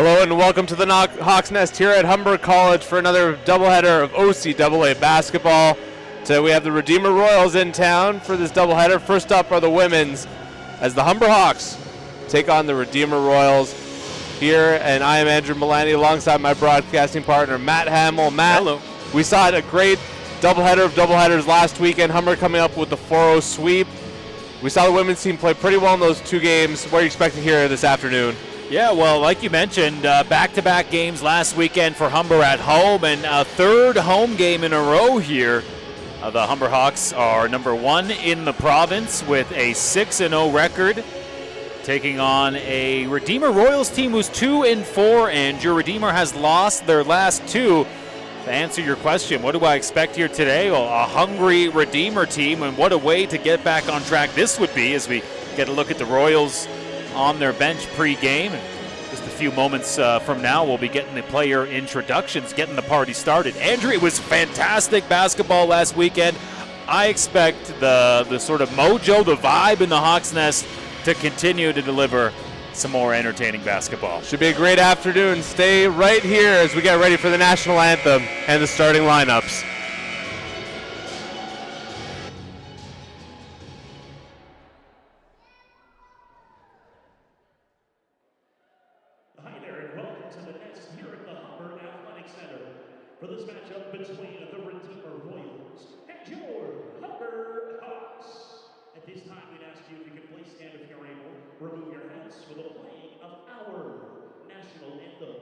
Hello and welcome to the Hawks Nest here at Humber College for another doubleheader of OCAA basketball. Today we have the Redeemer Royals in town for this doubleheader. First up are the women's as the Humber Hawks take on the Redeemer Royals here, and I am Andrew Milani alongside my broadcasting partner Matt Hamill. Matt, hello. We saw a great doubleheader of doubleheaders last weekend. Humber coming up with the 4-0 sweep. We saw the women's team play pretty well in those two games. What are you expecting here this afternoon? Yeah, well, like you mentioned, back-to-back games last weekend for Humber at home, and a third home game in a row here. The Humber Hawks are number one in the province with a 6-0 record, taking on a Redeemer Royals team who's 2-4, and your Redeemer has lost their last two. To answer your question, what do I expect here today? Well, a hungry Redeemer team, and what a way to get back on track this would be as we get a look at the Royals on their bench pre-game. And just a few moments from now, we'll be getting the player introductions, getting the party started. Andrew, it was fantastic basketball last weekend. I expect the sort of mojo, the vibe in the Hawks Nest to continue to deliver some more entertaining basketball. Should be a great afternoon. Stay right here as we get ready for the national anthem and the starting lineups. Hi there, and welcome to the Nest here at the Humber Athletic Center for this matchup between the Redeemer Royals and your Humber Hawks. At this time, we'd ask you if you could please stand if you're able, remove your hats for the playing of our national anthem.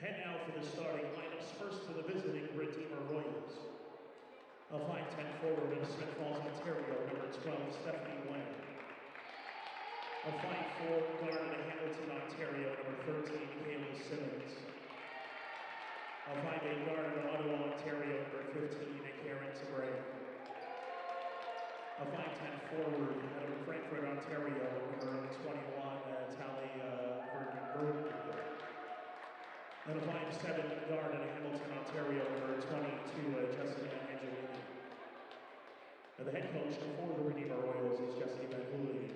And now for the starting lineups. First for the visiting Redeemer Royals. A 5'10" forward of Smith Falls, Ontario, number 12, Stephanie Wang. A 5'4" guard of Hamilton, Ontario, number 13, Haley Simmons. A 5'8" guard of Ottawa, Ontario, number 15, Karen Sabray. A 5'10" forward out of Frankfurt, Ontario, number 21, Tally Berg. And a 5'7" guard in Hamilton, Ontario, number 22, Jessica Angelini. And the head coach for the Redeemer Royals is Jesse Benhouli.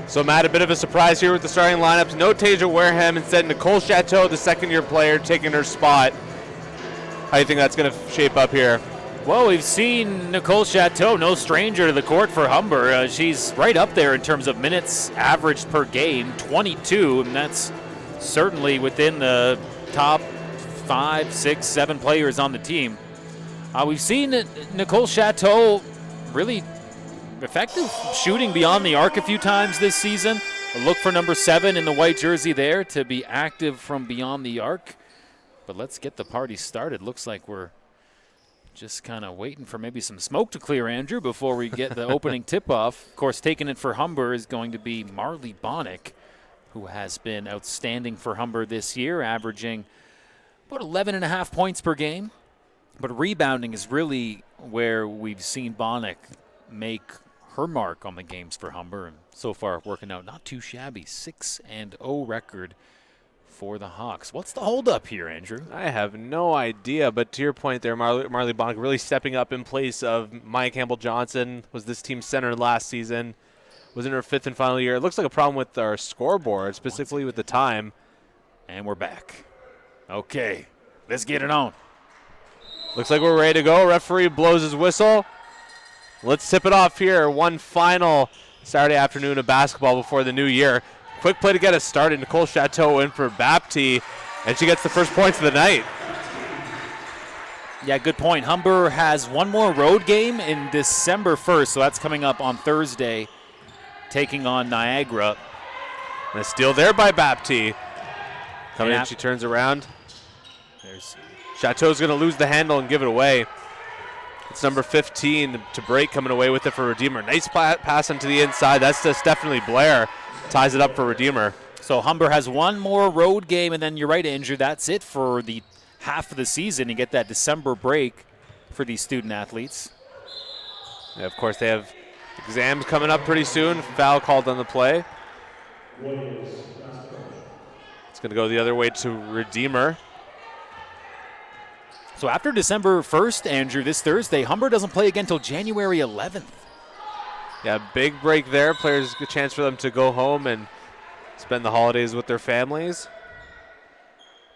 So, Matt, a bit of a surprise here with the starting lineups. No Tasia Wareham, instead Nicole Chateau, the second-year player, taking her spot. How do you think that's going to shape up here? Well, we've seen Nicole Chateau, no stranger to the court for Humber. She's right up there in terms of minutes averaged per game, 22, and that's certainly within the top 5, 6, 7 players on the team. We've seen Nicole Chateau really effective shooting beyond the arc a few times this season. A look for number 7 in the white jersey there to be active from beyond the arc. But let's get the party started. Looks like we're just kind of waiting for maybe some smoke to clear, Andrew, before we get the opening tip-off. Of course, taking it for Humber is going to be Marley Bonnick, who has been outstanding for Humber this year, averaging about 11.5 points per game. But rebounding is really where we've seen Bonnick make her mark on the games for Humber, and so far working out not too shabby. 6-0 record for the Hawks. What's the holdup here, Andrew? I have no idea, but to your point there, Marley Bonnick really stepping up in place of Maya Campbell-Johnson, was this team's center last season, was in her 5th and final year. It looks like a problem with our scoreboard, specifically with the time. And we're back. Okay, let's get it on. Looks like we're ready to go. Referee blows his whistle. Let's tip it off here. One final Saturday afternoon of basketball before the new year. Quick play to get us started. Nicole Chateau in for Baptiste, and she gets the first points of the night. Yeah, good point. Humber has one more road game in December 1st, so that's coming up on Thursday, taking on Niagara. And a steal there by Baptiste. Coming in, she turns around. Chateau's going to lose the handle and give it away. It's number 15 to break, coming away with it for Redeemer. Nice pass into the inside. That's to Stephanie Blair. Ties it up for Redeemer. So Humber has one more road game, and then you're right, Andrew, that's it for the half of the season. You get that December break for these student athletes. Yeah, of course, they have exams coming up pretty soon. Foul called on the play. It's going to go the other way to Redeemer. So after December 1st, Andrew, this Thursday, Humber doesn't play again until January 11th. Yeah, big break there. Players, good chance for them to go home and spend the holidays with their families.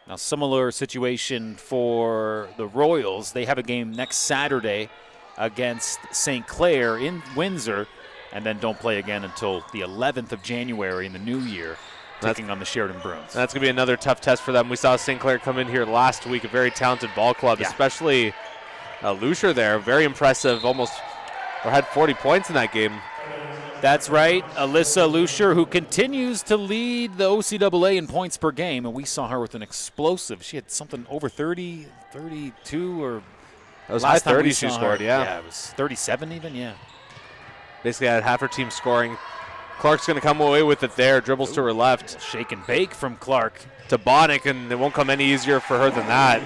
Now, similar situation for the Royals. They have a game next Saturday against St. Clair in Windsor, and then don't play again until the 11th of January in the new year, taking on the Sheridan Bruins. That's going to be another tough test for them. We saw St. Clair come in here last week, a very talented ball club, especially Lucier there. Very impressive, almost had 40 points in that game. That's right. Alyssa Lucier, who continues to lead the OCAA in points per game, and we saw her with an explosive. She had something over 30, 32, or it was high 30s she scored, Yeah, it was 37 even, yeah. Basically had half her team scoring. Clark's going to come away with it there. Dribbles to her left. Shake and bake from Clark to Bonnick, and it won't come any easier for her than that.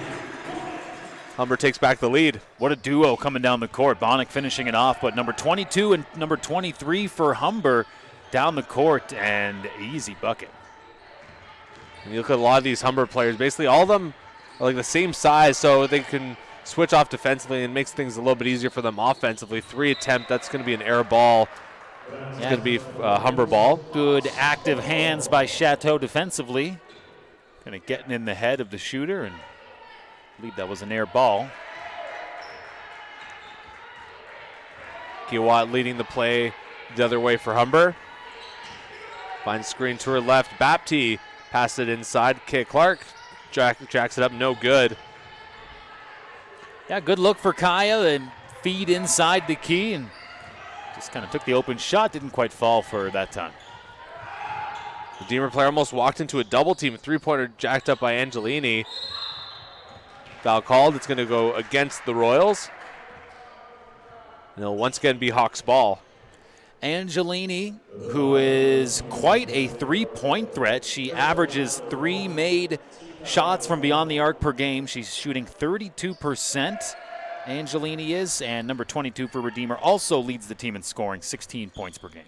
Humber takes back the lead. What a duo coming down the court. Bonnick finishing it off, but number 22 and number 23 for Humber down the court, and easy bucket. And you look at a lot of these Humber players, basically all of them are like the same size, so they can switch off defensively and makes things a little bit easier for them offensively. 3 attempt, that's going to be an air ball. It's going to be Humber ball. Good active hands by Chateau defensively. Kind of getting in the head of the shooter, and I believe that was an air ball. Kiawat leading the play the other way for Humber. Finds screen to her left. Baptiste passed it inside. Clark jacks it up, no good. Yeah, good look for Kaya, and feed inside the key, and just kind of took the open shot. Didn't quite fall for her that time. Redeemer player almost walked into a double team. 3-pointer jacked up by Angelini. Foul called. It's going to go against the Royals. And it'll once again be Hawks ball. Angelini, who is quite a three-point threat. She averages 3 made shots from beyond the arc per game. She's shooting 32%. Angelini is, and number 22 for Redeemer also leads the team in scoring, 16 points per game.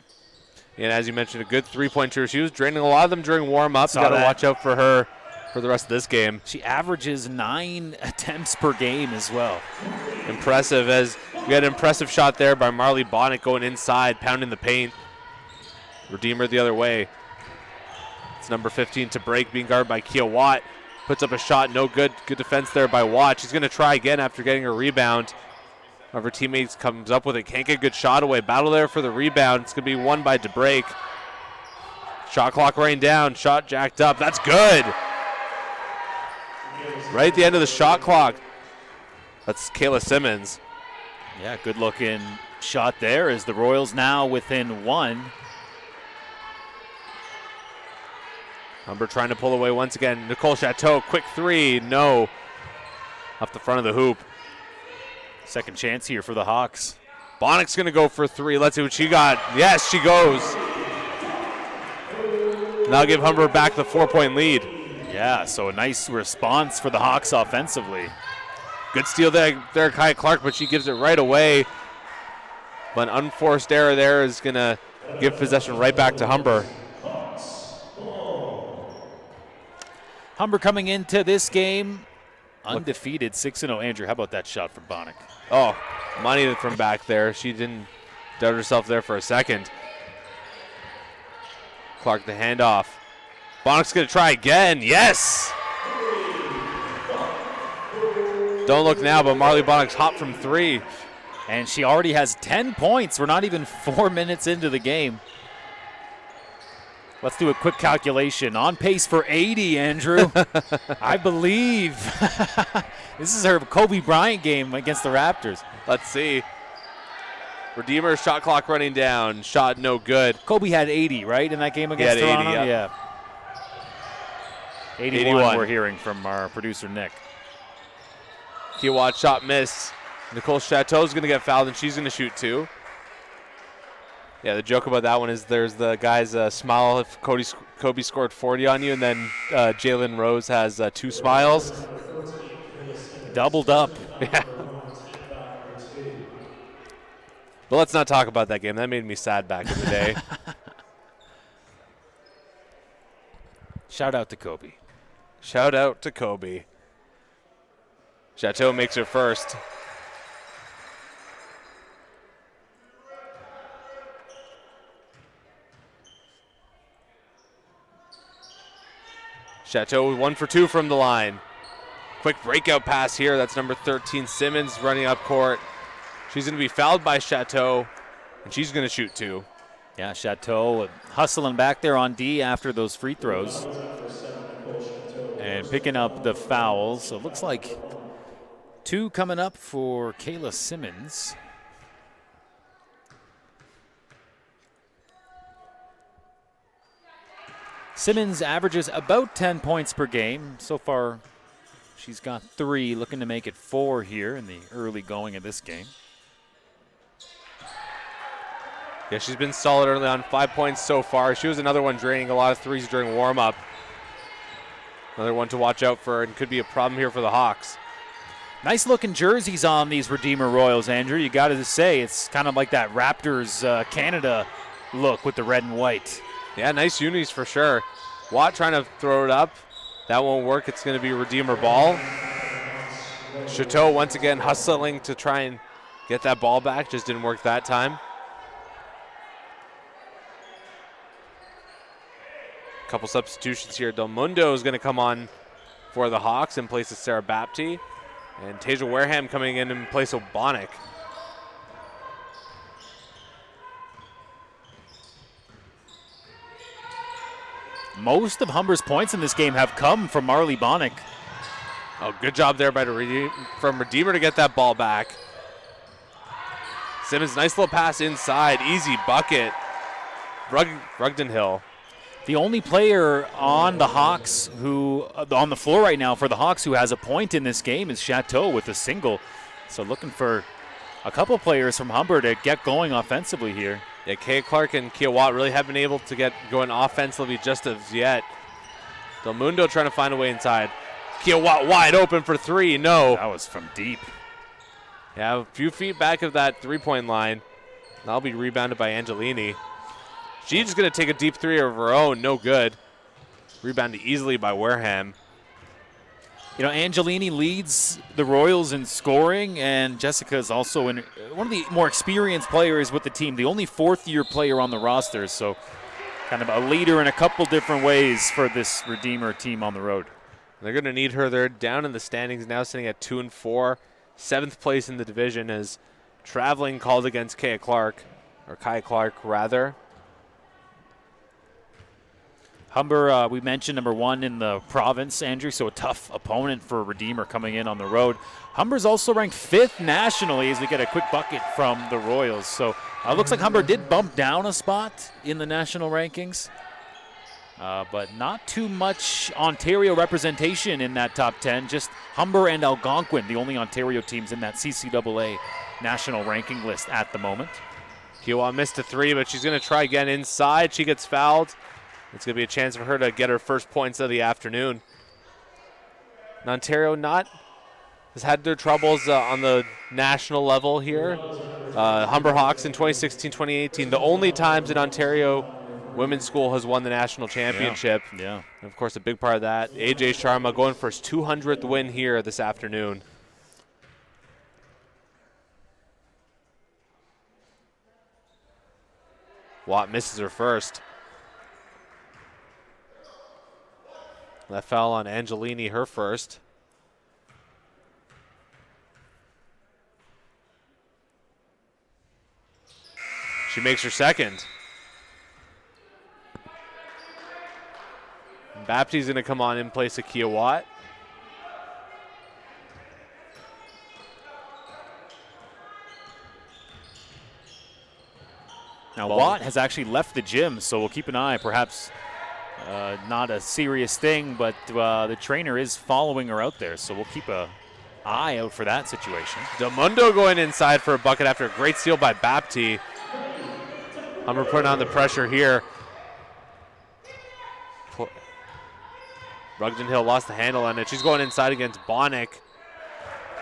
And as you mentioned, a good three-point shooter. She was draining a lot of them during warm-up. Got to watch out for her for the rest of this game. She averages 9 attempts per game as well. Impressive, as we had an impressive shot there by Marley Bonnick going inside, pounding the paint. Redeemer the other way. It's number 15 to break, being guarded by Kia Watt. Puts up a shot, no good. Good defense there by Watt. She's going to try again after getting a rebound. One of her teammates comes up with it, can't get a good shot away. Battle there for the rebound. It's going to be won by DeBreak. Shot clock running down, shot jacked up. That's good. Right at the end of the shot clock. That's Kayla Simmons. Yeah, good looking shot there as the Royals now within 1. Humber trying to pull away once again. Nicole Chateau, quick three, no. Off the front of the hoop. Second chance here for the Hawks. Bonnick's going to go for 3. Let's see what she got. Yes, she goes. Now give Humber back the 4-point lead. Yeah, so a nice response for the Hawks offensively. Good steal there, Kai Clark, but she gives it right away. But an unforced error there is going to give possession right back to Humber. Humber coming into this game undefeated, 6-0. Andrew, how about that shot from Bonnick? Oh, money from back there. She didn't doubt herself there for a second. Clark the handoff. Bonnick's going to try again. Yes! Don't look now, but Marley Bonnick's hot from 3. And she already has 10 points. We're not even 4 minutes into the game. Let's do a quick calculation. On pace for 80, Andrew. I believe. This is her Kobe Bryant game against the Raptors. Let's see. Redeemer shot clock running down. Shot no good. Kobe had 80, right, in that game against Toronto? 80, yeah. 81 we're hearing from our producer, Nick. Kiawat shot missed. Nicole Chateau's going to get fouled, and she's going to shoot 2. Yeah, the joke about that one is there's the guy's smile if Kobe scored 40 on you, and then Jalen Rose has 2 smiles. Doubled up. Yeah. But let's not talk about that game. That made me sad back in the day. Shout out to Kobe. Shout out to Kobe. Chateau makes her first. Chateau 1 for 2 from the line. Quick breakout pass here. That's number 13, Simmons, running up court. She's going to be fouled by Chateau, and she's going to shoot 2. Yeah, Chateau hustling back there on D after those free throws. And picking up the fouls. So it looks like 2 coming up for Kayla Simmons. Simmons averages about 10 points per game. So far, she's got 3, looking to make it 4 here in the early going of this game. Yeah, she's been solid early on, 5 points so far. She was another one draining a lot of threes during warm-up. Another one to watch out for, and could be a problem here for the Hawks. Nice looking jerseys on these Redeemer Royals, Andrew. You got to say, it's kind of like that Raptors Canada look with the red and white. Yeah, nice unis for sure. Watt trying to throw it up. That won't work. It's going to be Redeemer ball. Chateau once again hustling to try and get that ball back. Just didn't work that time. Couple substitutions here. Del Mundo is going to come on for the Hawks in place of Sarah Bapty. And Tasia Wareham coming in place of Bonnick. Most of Humber's points in this game have come from Marley Bonnick. Oh, good job there by from Redeemer to get that ball back. Simmons, nice little pass inside. Easy bucket. Rugden Hill. The only player on the Hawks on the floor right now for the Hawks who has a point in this game is Chateau with a single. So looking for a couple players from Humber to get going offensively here. Yeah, Kay Clark and Kia Watt really haven't been able to get going offensively just as yet. Del Mundo trying to find a way inside. Kia Watt wide open for 3. No. That was from deep. Yeah, a few feet back of that 3-point line. That'll be rebounded by Angelini. She's just going to take a deep 3 of her own. No good. Rebounded easily by Wareham. You know, Angelini leads the Royals in scoring, and Jessica is also one of the more experienced players with the team, the only 4th-year player on the roster. So kind of a leader in a couple different ways for this Redeemer team on the road. They're going to need her. They're down in the standings now, sitting at 2-4. 7th place in the division as traveling called against Kai Clark rather. Humber, we mentioned, number 1 in the province, Andrew, so a tough opponent for Redeemer coming in on the road. Humber's also ranked 5th nationally as we get a quick bucket from the Royals. So looks like Humber did bump down a spot in the national rankings, but not too much Ontario representation in that top 10. Just Humber and Algonquin, the only Ontario teams in that CCAA national ranking list at the moment. Kiowa missed a 3, but she's going to try again inside. She gets fouled. It's going to be a chance for her to get her first points of the afternoon. And Ontario has had their troubles on the national level here. Humber Hawks in 2016-2018, the only times in Ontario women's school has won the national championship. Yeah. And of course, a big part of that, AJ Sharma going for his 200th win here this afternoon. Watt misses her first. That foul on Angelini, her first. She makes her second. Bapti's going to come on in place of Kia Watt. Now, Watt has actually left the gym, so we'll keep an eye. Perhaps not a serious thing, but the trainer is following her out there, so we'll keep an eye out for that situation. Delmundo going inside for a bucket after a great steal by Bapti. Humber putting on the pressure here. Rugden Hill lost the handle on it. She's going inside against Bonnick.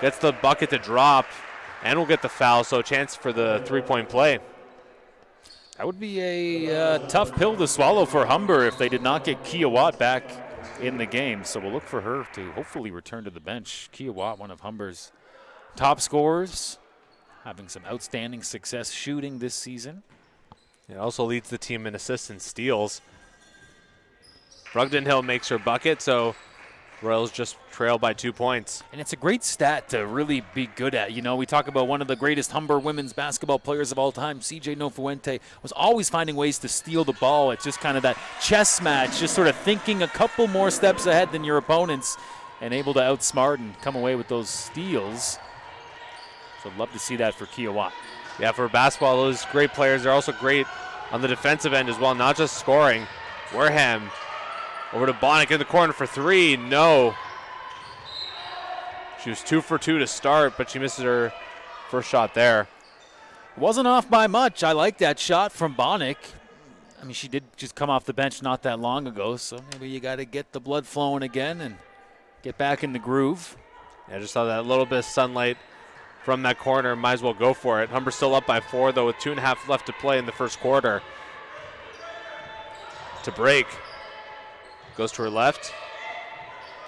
Gets the bucket to drop and will get the foul, so a chance for the three-point play. That would be a tough pill to swallow for Humber if they did not get Kia Watt back in the game. So we'll look for her to hopefully return to the bench. Kia Watt, one of Humber's top scorers, having some outstanding success shooting this season. It also leads the team in assists and steals. Rugden Hill makes her bucket, so Royals just trail by 2 points. And it's a great stat to really be good at. You know, we talk about one of the greatest Humber women's basketball players of all time, CJ Nofuente, was always finding ways to steal the ball. It's just kind of that chess match, just sort of thinking a couple more steps ahead than your opponents and able to outsmart and come away with those steals. So I'd love to see that for Kia Watt. Yeah, for basketball, those great players are also great on the defensive end as well, not just scoring. Wareham over to Bonnick in the corner for 3. No. She was 2 for 2 to start, but she misses her first shot there. Wasn't off by much. I like that shot from Bonnick. I mean, she did just come off the bench not that long ago, so maybe you got to get the blood flowing again and get back in the groove. Yeah, just saw that little bit of sunlight from that corner. Might as well go for it. Humber still up by 4, though, with 2.5 left to play in the first quarter. To break. Goes to her left.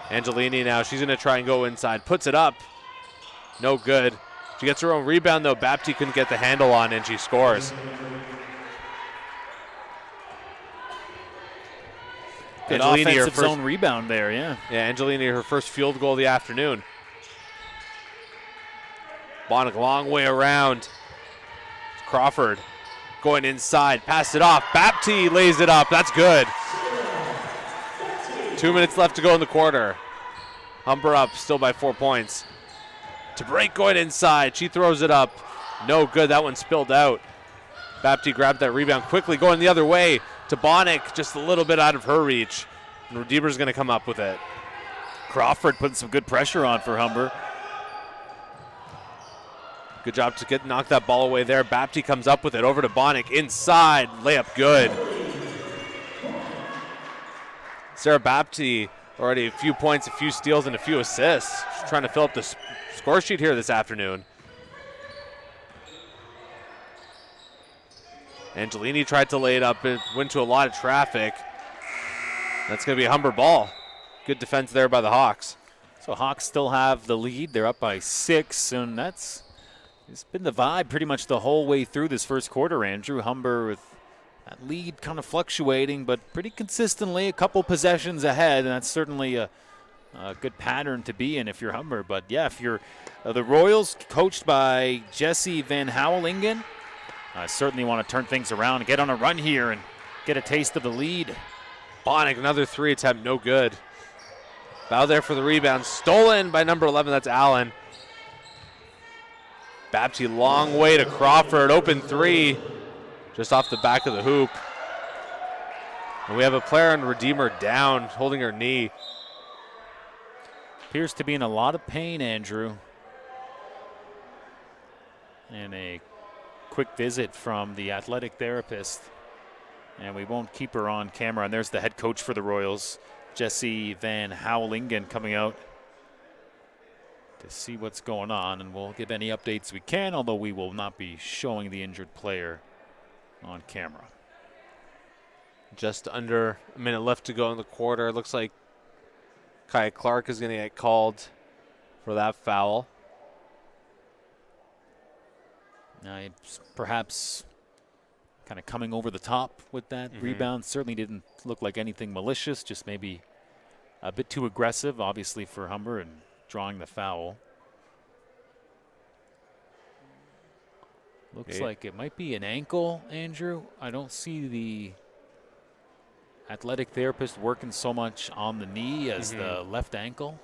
Angelini now, she's going to try and go inside. Puts it up. No good. She gets her own rebound, though. Bapti couldn't get the handle on, and she scores. Good offensive zone rebound there, yeah. Yeah, Angelini, her first field goal of the afternoon. Bonnick, long way around. Crawford going inside, pass it off. Bapti lays it up. That's good. 2 minutes left to go in the quarter. Humber up, still by 4 points. To break going inside. She throws it up. No good. That one spilled out. Bapti grabbed that rebound quickly, going the other way to Bonnick, just a little bit out of her reach. And Redeemer's going to come up with it. Crawford putting some good pressure on for Humber. Good job to knock that ball away there. Bapti comes up with it over to Bonnick. Inside, layup good. Sarah Bapti already a few points, a few steals, and a few assists. She's trying to fill up the score sheet here this afternoon. Angelini tried to lay it up. It went to a lot of traffic. That's going to be a Humber ball. Good defense there by the Hawks. So Hawks still have the lead. They're up by 6, and it's been the vibe pretty much the whole way through this first quarter, Andrew. Humber with That lead kind of fluctuating, but pretty consistently a couple possessions ahead, and that's certainly a good pattern to be in if you're Humber. But yeah, if you're the Royals, coached by Jesse Van Houwelingen, certainly want to turn things around and get on a run here and get a taste of the lead. Bonnick, another 3 attempt, no good. Bow there for the rebound, stolen by number 11, that's Allen. Bapti, long way to Crawford, open 3, just off the back of the hoop. And we have a player on Redeemer down, holding her knee. Appears to be in a lot of pain, Andrew. And a quick visit from the athletic therapist. And we won't keep her on camera. And there's the head coach for the Royals, Jesse Van Houwelingen, coming out to see what's going on. And we'll give any updates we can, although we will not be showing the injured player on camera. Just under a minute left to go in the quarter. Looks like Kaya Clark is going to get called for that foul. Perhaps kind of coming over the top with that rebound. Certainly didn't look like anything malicious, just maybe a bit too aggressive, obviously, for Humber and drawing the foul. Looks like it might be an ankle, Andrew. I don't see the athletic therapist working so much on the knee as the left ankle.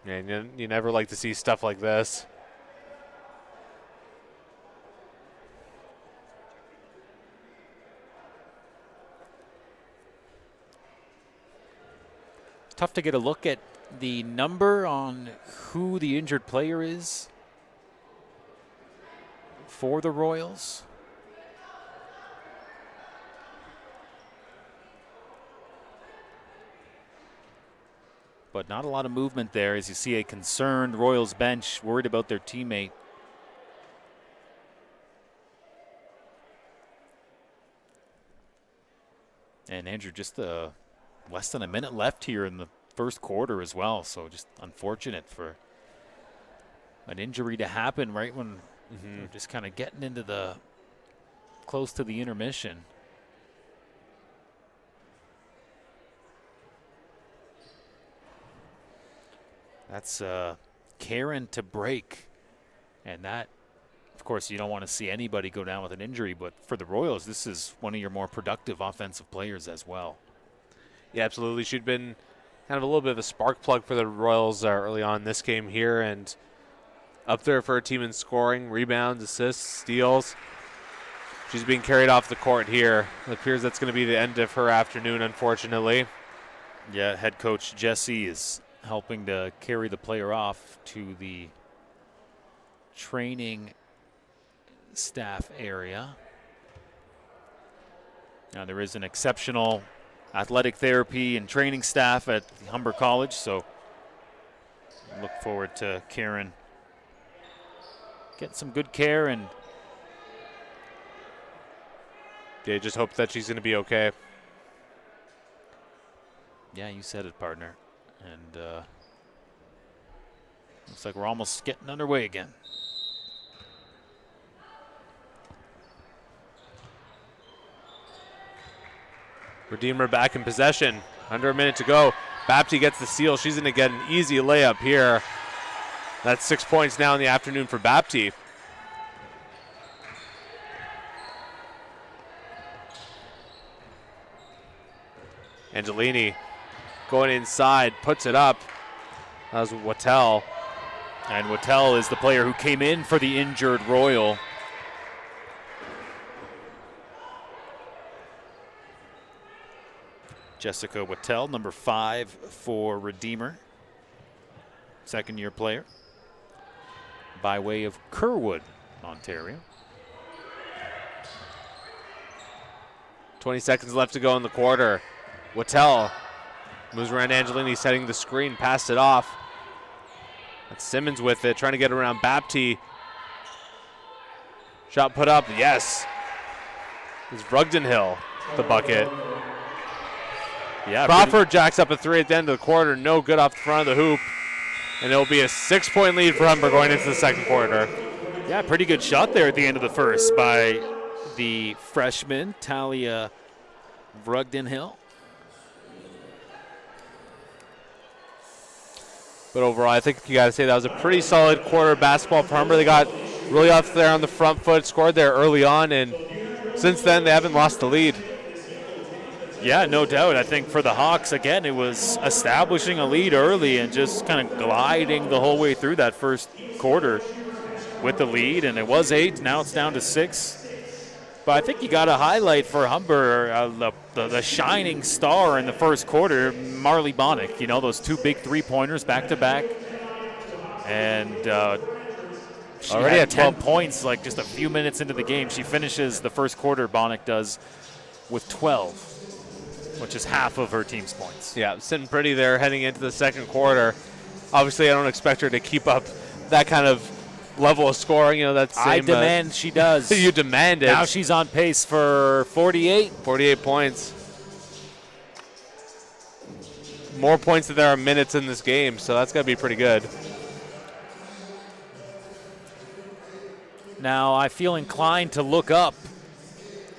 Yeah, you never like to see stuff like this. It's tough to get a look at the number on who the injured player is for the Royals. But not a lot of movement there as you see a concerned Royals bench worried about their teammate. And Andrew, just less than a minute left here in the first quarter as well. So just unfortunate for an injury to happen right when we're just kind of getting into the close to the intermission. That's Karen to break. And that, of course, you don't want to see anybody go down with an injury. But for the Royals, this is one of your more productive offensive players as well. Yeah, absolutely. She'd been kind of a little bit of a spark plug for the Royals early on in this game here. And up there for her team in scoring, rebounds, assists, steals. She's being carried off the court here. It appears that's going to be the end of her afternoon, unfortunately. Yeah, head coach Jesse is helping to carry the player off to the training staff area. Now there is an exceptional athletic therapy and training staff at Humber College, so look forward to Karen getting some good care, and yeah, just hope that she's going to be okay. Yeah, you said it, partner. And looks like we're almost getting underway again. Redeemer back in possession. Under a minute to go. Bapti gets the steal. She's going to get an easy layup here. That's 6 points now in the afternoon for Bapti. Angelini going inside, puts it up. That was Wattell. And Wattell is the player who came in for the injured Royal. Jessica Wattell, number 5 for Redeemer. Second-year player by way of Kerwood, Ontario. 20 seconds left to go in the quarter. Wattell moves around Angelini, setting the screen, passed it off. That's Simmons with it, trying to get around Bapti. Shot put up, yes. It's Brugdenhill, the bucket. Yeah, Crawford jacks up a 3 at the end of the quarter, no good off the front of the hoop. And it'll be a 6-point lead for Humber going into the second quarter. Yeah, pretty good shot there at the end of the first by the freshman, Talia Vrugden-Hill. But overall, I think you got to say that was a pretty solid quarter of basketball for Humber. They got really off there on the front foot, scored there early on, and since then they haven't lost the lead. Yeah, no doubt. I think for the Hawks, again, it was establishing a lead early and just kind of gliding the whole way through that first quarter with the lead, and it was 8. Now it's down to 6. But I think you got to highlight for Humber the shining star in the first quarter, Marley Bonnick. You know, those 2 big three-pointers back-to-back. And she already had at 10 12 points like just a few minutes into the game. She finishes the first quarter, Bonnick does, with 12, which is half of her team's points. Yeah, sitting pretty there heading into the second quarter. Obviously, I don't expect her to keep up that kind of level of scoring. You know, that same, I demand she does. You demand it. Now she's on pace for 48. 48 points. More points than there are minutes in this game, so that's got to be pretty good. Now I feel inclined to look up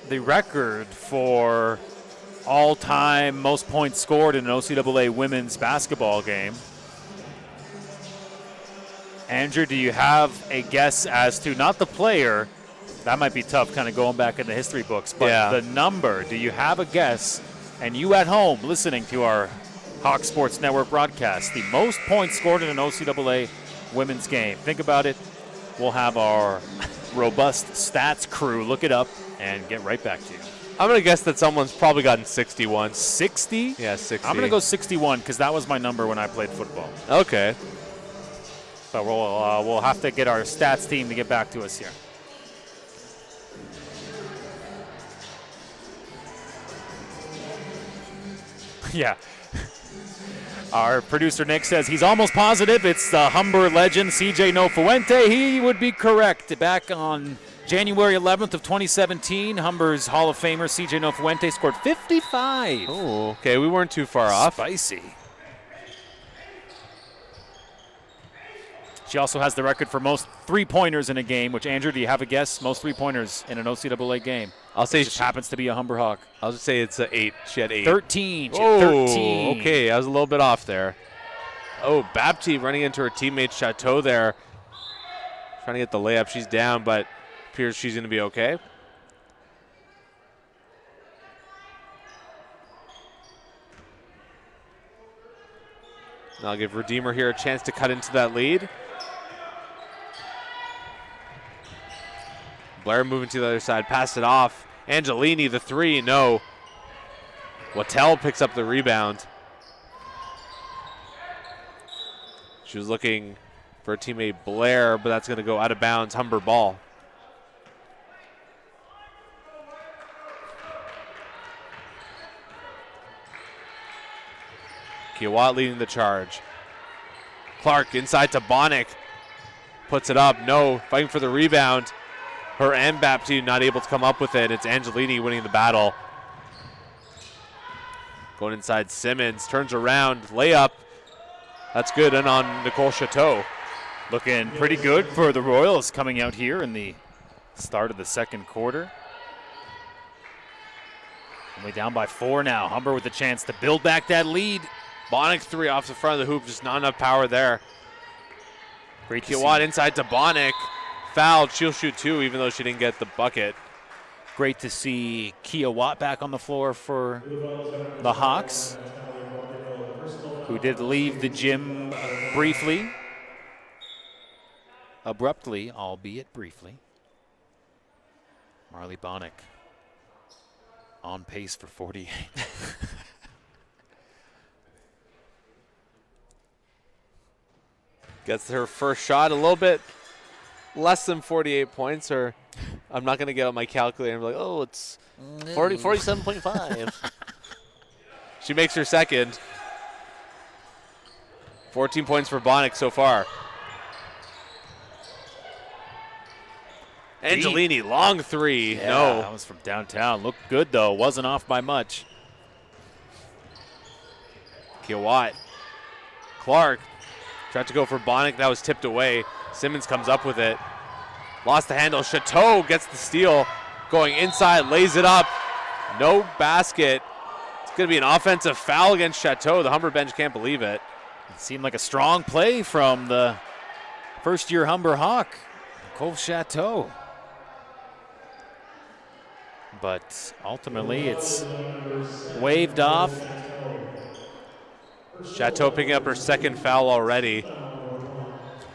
the record for all-time most points scored in an OCAA women's basketball game. Andrew, do you have a guess as to, not the player, that might be tough kind of going back in the history books, but the number? Do you have a guess? And you at home listening to our Hawk Sports Network broadcast, the most points scored in an OCAA women's game. Think about it. We'll have our robust stats crew look it up and get right back to you. I'm going to guess that someone's probably gotten 61. 60? Yeah, 60. I'm going to go 61 because that was my number when I played football. Okay. But we'll have to get our stats team to get back to us here. Yeah. Our producer Nick says he's almost positive it's the Humber legend CJ Nofuente. He would be correct. Back on January 11th of 2017, Humber's Hall of Famer CJ Nofuente scored 55. Oh, okay. We weren't too far off. Spicy. She also has the record for most three-pointers in a game, which, Andrew, do you have a guess? Most three-pointers in an OCAA game. I'll say she happens to be a Humber Hawk. I'll just say it's 8. She had 8. 13. Oh, 13. Okay. I was a little bit off there. Oh, Bapti running into her teammate Chateau there. Trying to get the layup. She's down, but appears she's going to be okay. And I'll give Redeemer here a chance to cut into that lead. Blair moving to the other side, pass it off. Angelini, the 3, no. Wattell picks up the rebound. She was looking for her teammate Blair, but that's going to go out of bounds. Humber ball. Kiawat leading the charge. Clark inside to Bonnick. Puts it up, no. Fighting for the rebound. Her and Bapti not able to come up with it. It's Angelini winning the battle. Going inside Simmons, turns around, layup. That's good, and on Nicole Chateau. Looking pretty good for the Royals coming out here in the start of the second quarter. Only down by 4 now. Humber with a chance to build back that lead. Bonnick 3 off the front of the hoop, just not enough power there. Great to Kiawat see. inside to Bonnick. Fouled, she'll shoot 2 even though she didn't get the bucket. Great to see Kia Watt back on the floor for the Hawks, who did leave the gym briefly, abruptly, albeit briefly. Marley Bonnick on pace for 48. Gets her first shot, a little bit less than 48 points, or I'm not going to get on my calculator and be like, oh, it's 47.5. She makes her second. 14 points for Bonnick so far. Angelini, long 3. Yeah, no. that was from downtown. Looked good, though. Wasn't off by much. Kiawat. Clark tried to go for Bonnick. That was tipped away. Simmons comes up with it. Lost the handle. Chateau gets the steal. going inside, lays it up. No basket. It's going to be an offensive foul against Chateau. The Humber bench can't believe it. It seemed like a strong play from the first-year Humber Hawk, Nicole Chateau. But ultimately, it's waved off. Chateau picking up her second foul already.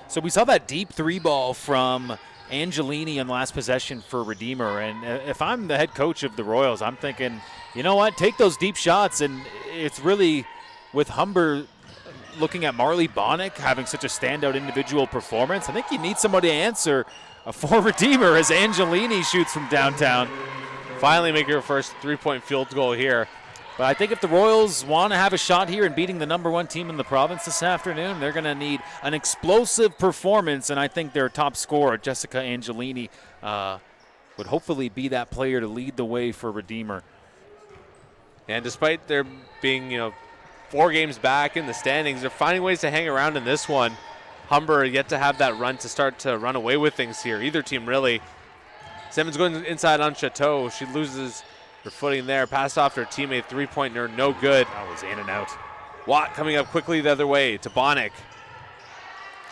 So we saw that deep three ball from Angelini on the last possession for Redeemer. And if I'm the head coach of the Royals, I'm thinking, you know what, take those deep shots. And it's really with Humber looking at Marley Bonnick having such a standout individual performance. I think you need somebody to answer for Redeemer as Angelini shoots from downtown. Finally make her first three-point field goal here. But I think if the Royals want to have a shot here in beating the #1 team in the province this afternoon, they're going to need an explosive performance, and I think their top scorer, Jessica Angelini, would hopefully be that player to lead the way for Redeemer. And despite there being, 4 games back in the standings, they're finding ways to hang around in this one. Humber yet to have that run to start to run away with things here. Either team really. Simmons going inside on Chateau. She loses her footing there. Passed off to her teammate. Three-pointer, no good. That was in and out. Watt coming up quickly the other way to Bonnick.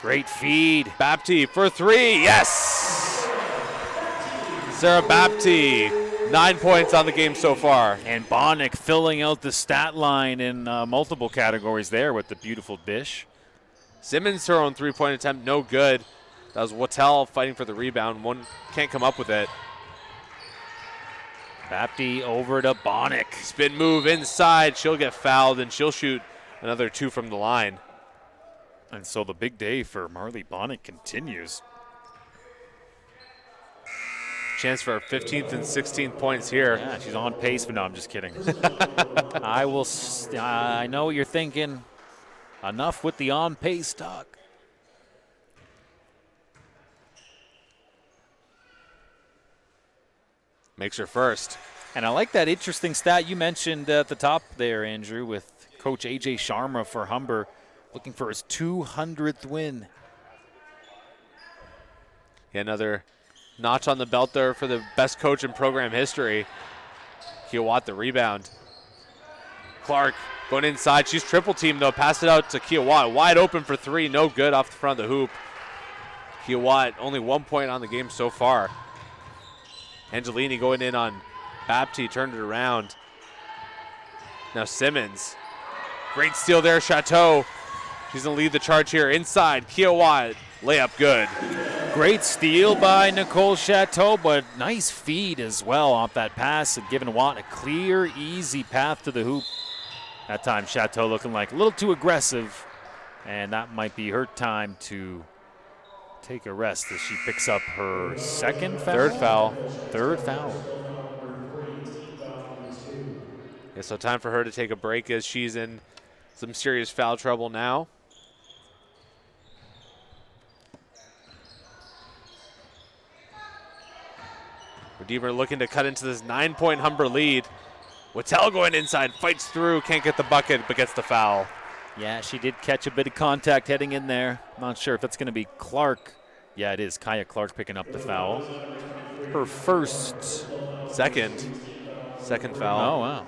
Great feed. Bapti for 3. Yes! Sarah Bapti, 9 points on the game so far. And Bonnick filling out the stat line in multiple categories there with the beautiful dish. Simmons, her own three-point attempt, no good. That was Wattel fighting for the rebound. One can't come up with it. Bapti over to Bonnick. Spin move inside. She'll get fouled, and she'll shoot another 2 from the line. And so the big day for Marley Bonnick continues. Chance for her 15th and 16th points here. Yeah, she's on pace, but no, I'm just kidding. I know what you're thinking. Enough with the on-pace talk. Makes her first. And I like that interesting stat you mentioned at the top there, Andrew, with Coach A.J. Sharma for Humber looking for his 200th win. Yeah, another notch on the belt there for the best coach in program history. Kiawat the rebound. Clark going inside. She's triple teamed though. Pass it out to Kiawat. Wide open for 3. No good off the front of the hoop. Kiawat only 1 point on the game so far. Angelini going in on Bapti, turned it around. Now Simmons. Great steal there, Chateau. She's going to lead the charge here. Inside, Kiawat, layup good. Great steal by Nicole Chateau, but nice feed as well off that pass and giving Watt a clear, easy path to the hoop. That time Chateau looking like a little too aggressive, and that might be her time to take a rest as she picks up her second foul. Third foul. Yeah, so time for her to take a break as she's in some serious foul trouble now. Redeemer looking to cut into this 9-point Humber lead. Wattel going inside, fights through, can't get the bucket, but gets the foul. Yeah, she did catch a bit of contact heading in there. Not sure if that's going to be Clark. Yeah, it is. Kaya Clark picking up the foul. Her second foul. Oh, wow.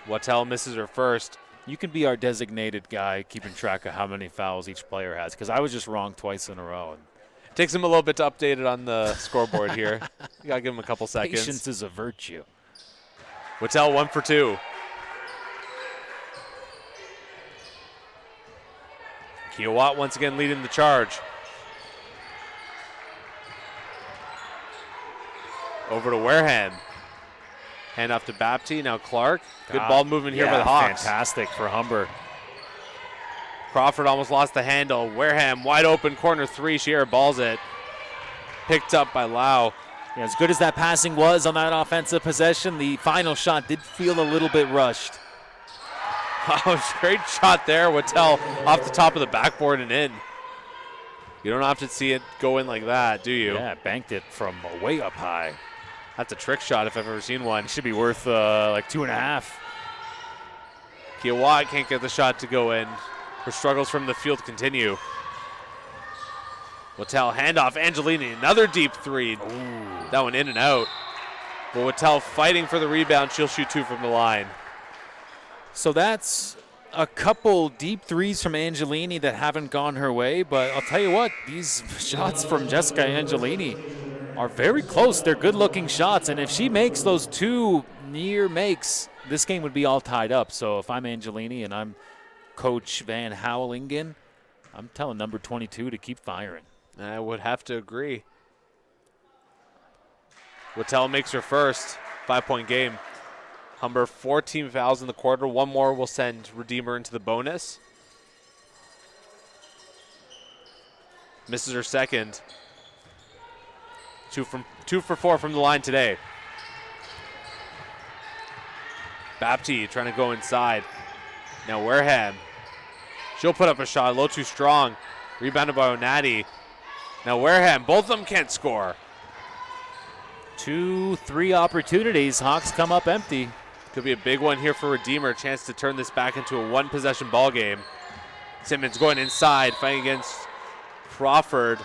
Wattel misses her first. You can be our designated guy keeping track of how many fouls each player has, because I was just wrong twice in a row. Takes him a little bit to update it on the scoreboard here. You got to give him a couple seconds. Patience is a virtue. Wattel 1 for 2. Kiawat once again leading the charge. Over to Wareham. Hand off to Bapti, now Clark. Good ball movement here by the Hawks. Fantastic for Humber. Crawford almost lost the handle. Wareham wide open, corner 3. She airballs it. Picked up by Lau. Yeah, as good as that passing was on that offensive possession, the final shot did feel a little bit rushed. Oh, great shot there. Wattel off the top of the backboard and in. You don't often see it go in like that, do you? Yeah, banked it from way up high. That's a trick shot if I've ever seen one. It should be worth like 2.5. Kiawat can't get the shot to go in. Her struggles from the field continue. Waddell handoff, Angelini, another deep three. Ooh. That one in and out. But Waddell fighting for the rebound. She'll shoot 2 from the line. So that's a couple deep threes from Angelini that haven't gone her way, but I'll tell you what, these shots from Jessica Angelini are very close. They're good-looking shots, and if she makes those 2 near makes, this game would be all tied up. So if I'm Angelini and I'm Coach Van Houwelingen, I'm telling number 22 to keep firing. I would have to agree. Waddell makes her first 5-point game. Humber 14 fouls in the quarter. 1 more will send Redeemer into the bonus. Misses her second. 2 for 4 from the line today. Bapti trying to go inside. Now Wareham. She'll put up a shot, a little too strong. Rebounded by Onati. Now Wareham, both of them can't score. 2-3 opportunities. Hawks come up empty. Could be a big one here for Redeemer. Chance to turn this back into a 1-possession ball game. Simmons going inside, fighting against Crawford.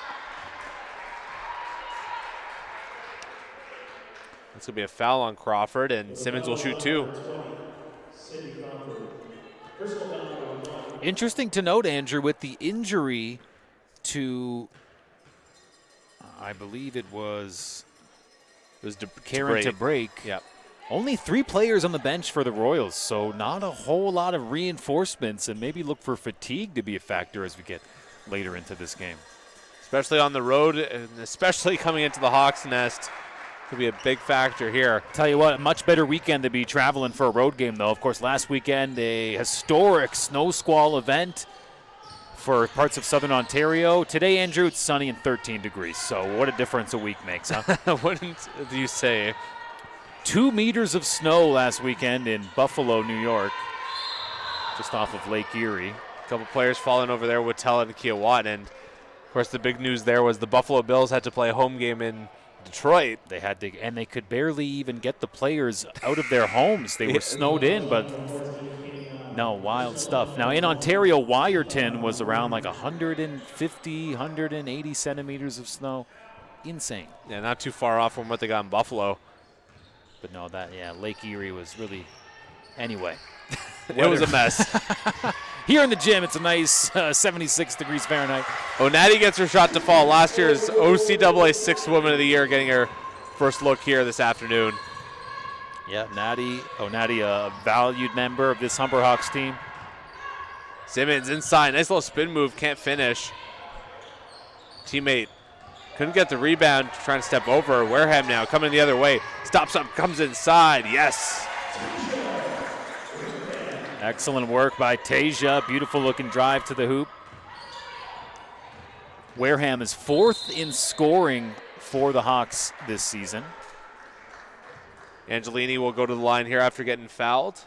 This will be a foul on Crawford, and Simmons will shoot 2. Interesting to note, Andrew, with the injury to, I believe it was Karen to break. Yep. Only 3 players on the bench for the Royals, so not a whole lot of reinforcements, and maybe look for fatigue to be a factor as we get later into this game. Especially on the road, and especially coming into the Hawks Nest. Could be a big factor here. Tell you what, a much better weekend to be traveling for a road game, though. Of course, last weekend, a historic snow squall event for parts of southern Ontario. Today, Andrew, it's sunny and 13 degrees, so what a difference a week makes, huh? Wouldn't you say? 2 meters of snow last weekend in Buffalo, New York, just off of Lake Erie. A couple players falling over there, Waddell and Kiawat, and of course the big news there was the Buffalo Bills had to play a home game in Detroit. They had to, and they could barely even get the players out of their homes. They were snowed in, but no, wild stuff. Now in Ontario, Wyerton was around like 150, 180 centimeters of snow. Insane. Yeah, not too far off from what they got in Buffalo. But no, Lake Erie was really, anyway. It was a mess. Here in the gym, it's a nice 76 degrees Fahrenheit. Onati gets her shot to fall. Last year's OCAA 6th Woman of the Year getting her first look here this afternoon. Yeah, Onati, a valued member of this Humber Hawks team. Simmons inside. Nice little spin move. Can't finish. Teammate couldn't get the rebound. Trying to step over. Wareham now coming the other way. Stops up. Comes inside. Yes. Excellent work by Tasia. Beautiful looking drive to the hoop. Wareham is 4th in scoring for the Hawks this season. Angelini will go to the line here after getting fouled.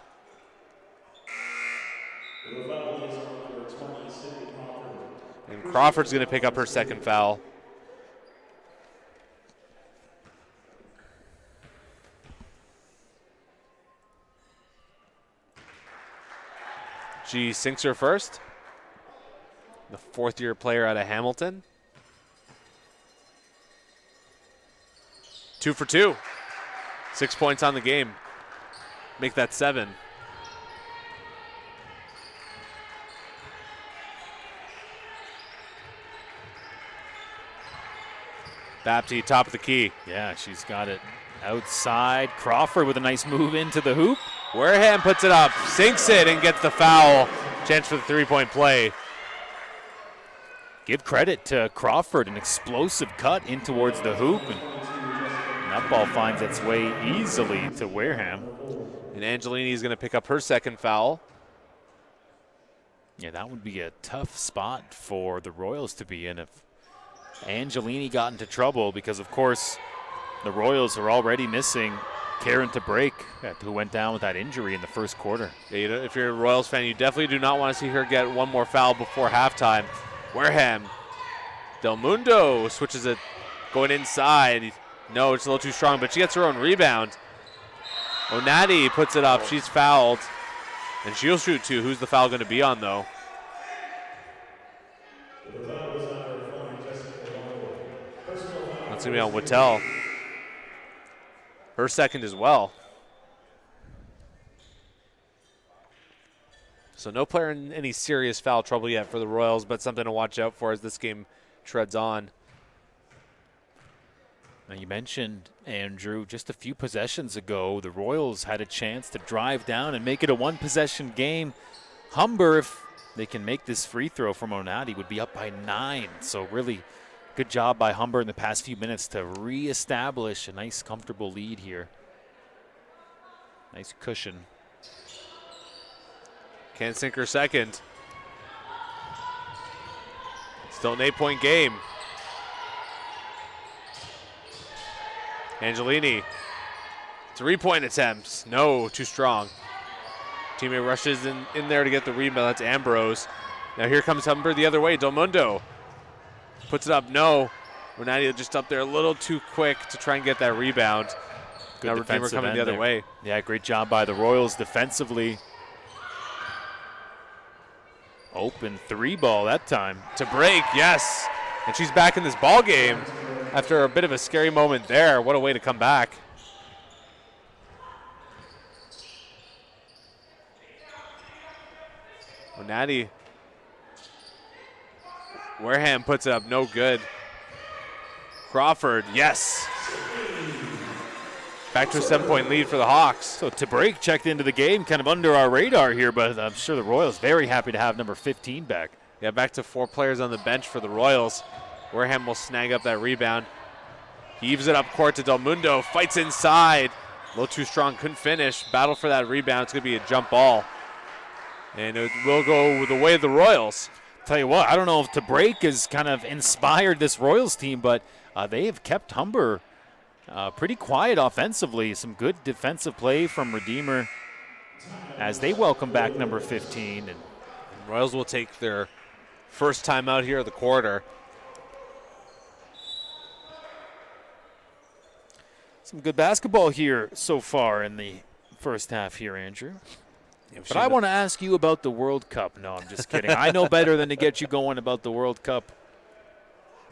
And Crawford's going to pick up her second foul. She sinks her first. The 4th-year player out of Hamilton. 2 for 2. 6 points on the game. Make that 7. Bapti, top of the key. Yeah, she's got it outside. Crawford with a nice move into the hoop. Wareham puts it up, sinks it, and gets the foul. Chance for the 3-point play. Give credit to Crawford, an explosive cut in towards the hoop. And that ball finds its way easily to Wareham. And Angelini is going to pick up her second foul. Yeah, that would be a tough spot for the Royals to be in if Angelini got into trouble, because, of course, the Royals are already missing Karen to break, who went down with that injury in the first quarter. Yeah, if you're a Royals fan, you definitely do not want to see her get one more foul before halftime. Wareham, Del Mundo switches it, going inside. No, it's a little too strong, but she gets her own rebound. Onati puts it up. She's fouled, and she'll shoot 2. Who's the foul going to be on, though? That's going to be on Whittel. Her second as well. So no player in any serious foul trouble yet for the Royals, but something to watch out for as this game treads on. Now you mentioned, Andrew, just a few possessions ago, the Royals had a chance to drive down and make it a one-possession game. Humber, if they can make this free throw from Onati, would be up by 9. So really good job by Humber in the past few minutes to reestablish a nice, comfortable lead here. Nice cushion. Can't sink her second. Still an 8-point game. Angelini. 3-point attempts. No, too strong. Teammate rushes in there to get the rebound. That's Ambrose. Now here comes Humber the other way. Del Mundo puts it up. No. Renati just up there a little too quick to try and get that rebound. Good now Redeemer coming the other way. Yeah, great job by the Royals defensively. Open 3-ball that time. To break, yes. And she's back in this ball game after a bit of a scary moment there. What a way to come back. Onati. Wareham puts it up, no good. Crawford, yes. Back to a 7-point lead for the Hawks. So to break checked into the game, kind of under our radar here, but I'm sure the Royals very happy to have number 15 back. Yeah, back to 4 players on the bench for the Royals. Wareham will snag up that rebound. Heaves it up court to Del Mundo, fights inside. A little too strong, couldn't finish. Battle for that rebound, it's gonna be a jump ball. And it will go the way of the Royals. Tell you what, I don't know if to break has kind of inspired this Royals team, but they have kept Humber pretty quiet offensively. Some good defensive play from Redeemer as they welcome back number 15. And Royals will take their first time out here of the quarter. some good basketball here so far in the first half here, Andrew. But I want to ask you about the World Cup. No, I'm just kidding. I know better than to get you going about the World Cup.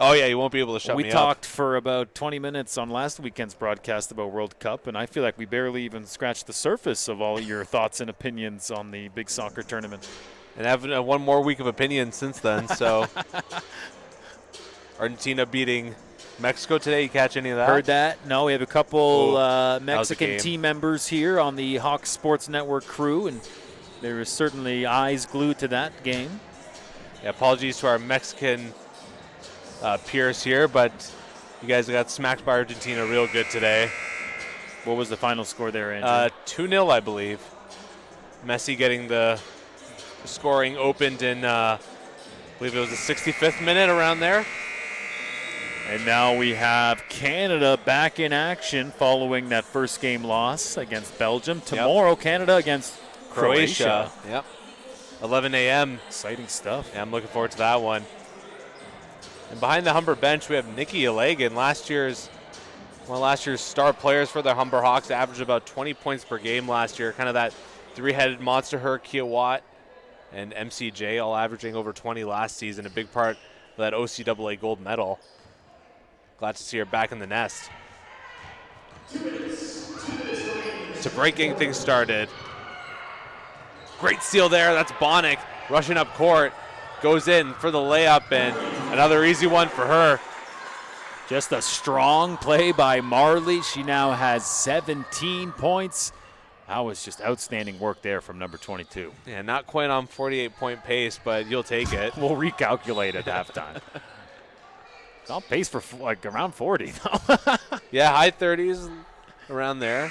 Oh, yeah, you won't be able to shut me up. We talked for about 20 minutes on last weekend's broadcast about World Cup, and I feel like we barely even scratched the surface of all your thoughts and opinions on the big soccer tournament. And having one more week of opinion since then, so Argentina beating Mexico today. You catch any of that? Heard that. No, we have a couple Mexican team members here on the Hawks Sports Network crew, and there is certainly eyes glued to that game. Yeah, apologies to our Mexican peers here, but you guys got smacked by Argentina real good today. What was the final score there, Andrew? 2-0, I believe. Messi getting the scoring opened in, I believe it was the 65th minute, around there. And now we have Canada back in action following that first game loss against Belgium. Tomorrow, Canada against Croatia. Yep. 11 a.m. Exciting stuff. Yeah, I'm looking forward to that one. And behind the Humber bench, we have Nikki Allegan, one of last year's star players for the Humber Hawks. Averaged about 20 points per game last year. Kind of that three-headed monster, her, Kia Watt, and MCJ, all averaging over 20 last season. A big part of that OCAA gold medal. Glad to see her back in the nest. To breaking things started. Great steal there. That's Bonnick rushing up court. Goes in for the layup, and another easy one for her. Just a strong play by Marley. She now has 17 points. That was just outstanding work there from number 22. Yeah, not quite on 48-point pace, but you'll take it. We'll recalculate at halftime. It's on pace for like around 40. Yeah, high 30s, around there.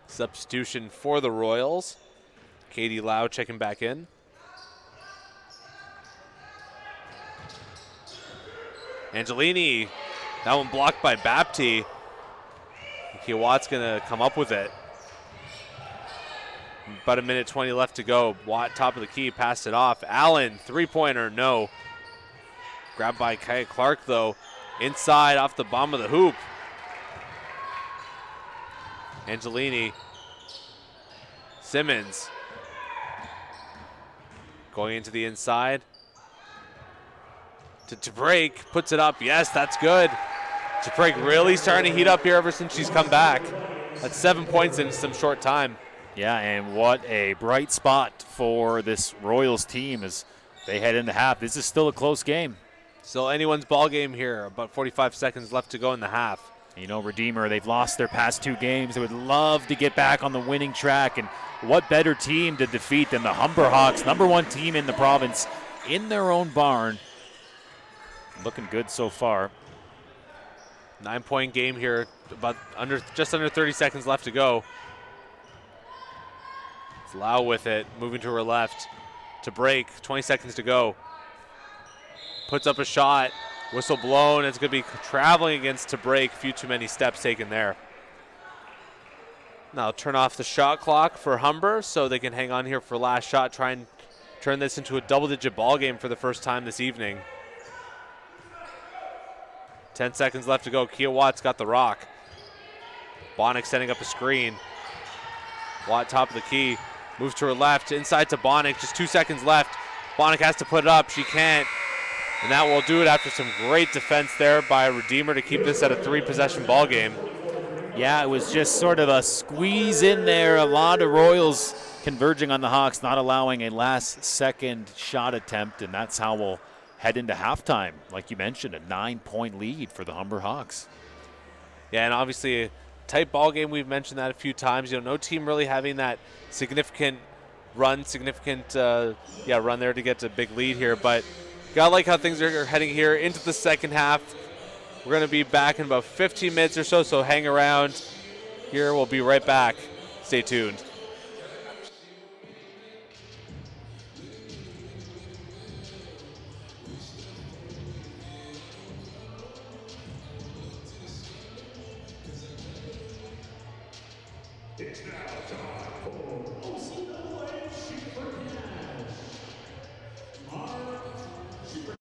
Substitution for the Royals. Katie Lau checking back in. Angelini, that one blocked by Bapti. Kia Watt's going to come up with it. About a minute 20 left to go. Watt, top of the key, passed it off. Allen, three-pointer, no. Grabbed by Kaya Clark, though. Inside, off the bottom of the hoop. Angelini. Simmons Going into the inside. To break, puts it up. Yes, that's good. To break really starting to heat up here ever since she's come back. That's 7 points in some short time. Yeah, and what a bright spot for this Royals team as they head into half. This is still a close game. Still anyone's ball game here. About 45 seconds left to go in the half. You know, Redeemer, they've lost their past 2 games. They would love to get back on the winning track. And what better team to defeat than the Humber Hawks, #1 team in the province, in their own barn. Looking good so far. 9-point game here. Just under 30 seconds left to go. It's Lau with it, moving to her left. To break, 20 seconds to go. Puts up a shot. Whistle blown. It's going to be traveling against to break. A few too many steps taken there. Now turn off the shot clock for Humber so they can hang on here for last shot. Try and turn this into a double-digit ball game for the first time this evening. 10 seconds left to go. Kia Watt's got the rock. Bonnick setting up a screen. Watt top of the key. Moves to her left. Inside to Bonnick. Just 2 seconds left. Bonnick has to put it up. She can't. And that will do it after some great defense there by Redeemer to keep this at a 3-possession ball game. Yeah, it was just sort of a squeeze in there. A lot of Royals converging on the Hawks, not allowing a last-second shot attempt, and that's how we'll head into halftime. Like you mentioned, a 9-point lead for the Humber Hawks. Yeah, and obviously a tight ball game. We've mentioned that a few times. You know, no team really having that significant run there to get a big lead here. But gotta like how things are heading here into the second half. We're going to be back in about 15 minutes or so, so hang around here. We'll be right back. Stay tuned. It's now time for OCAA Super Cash. Our Super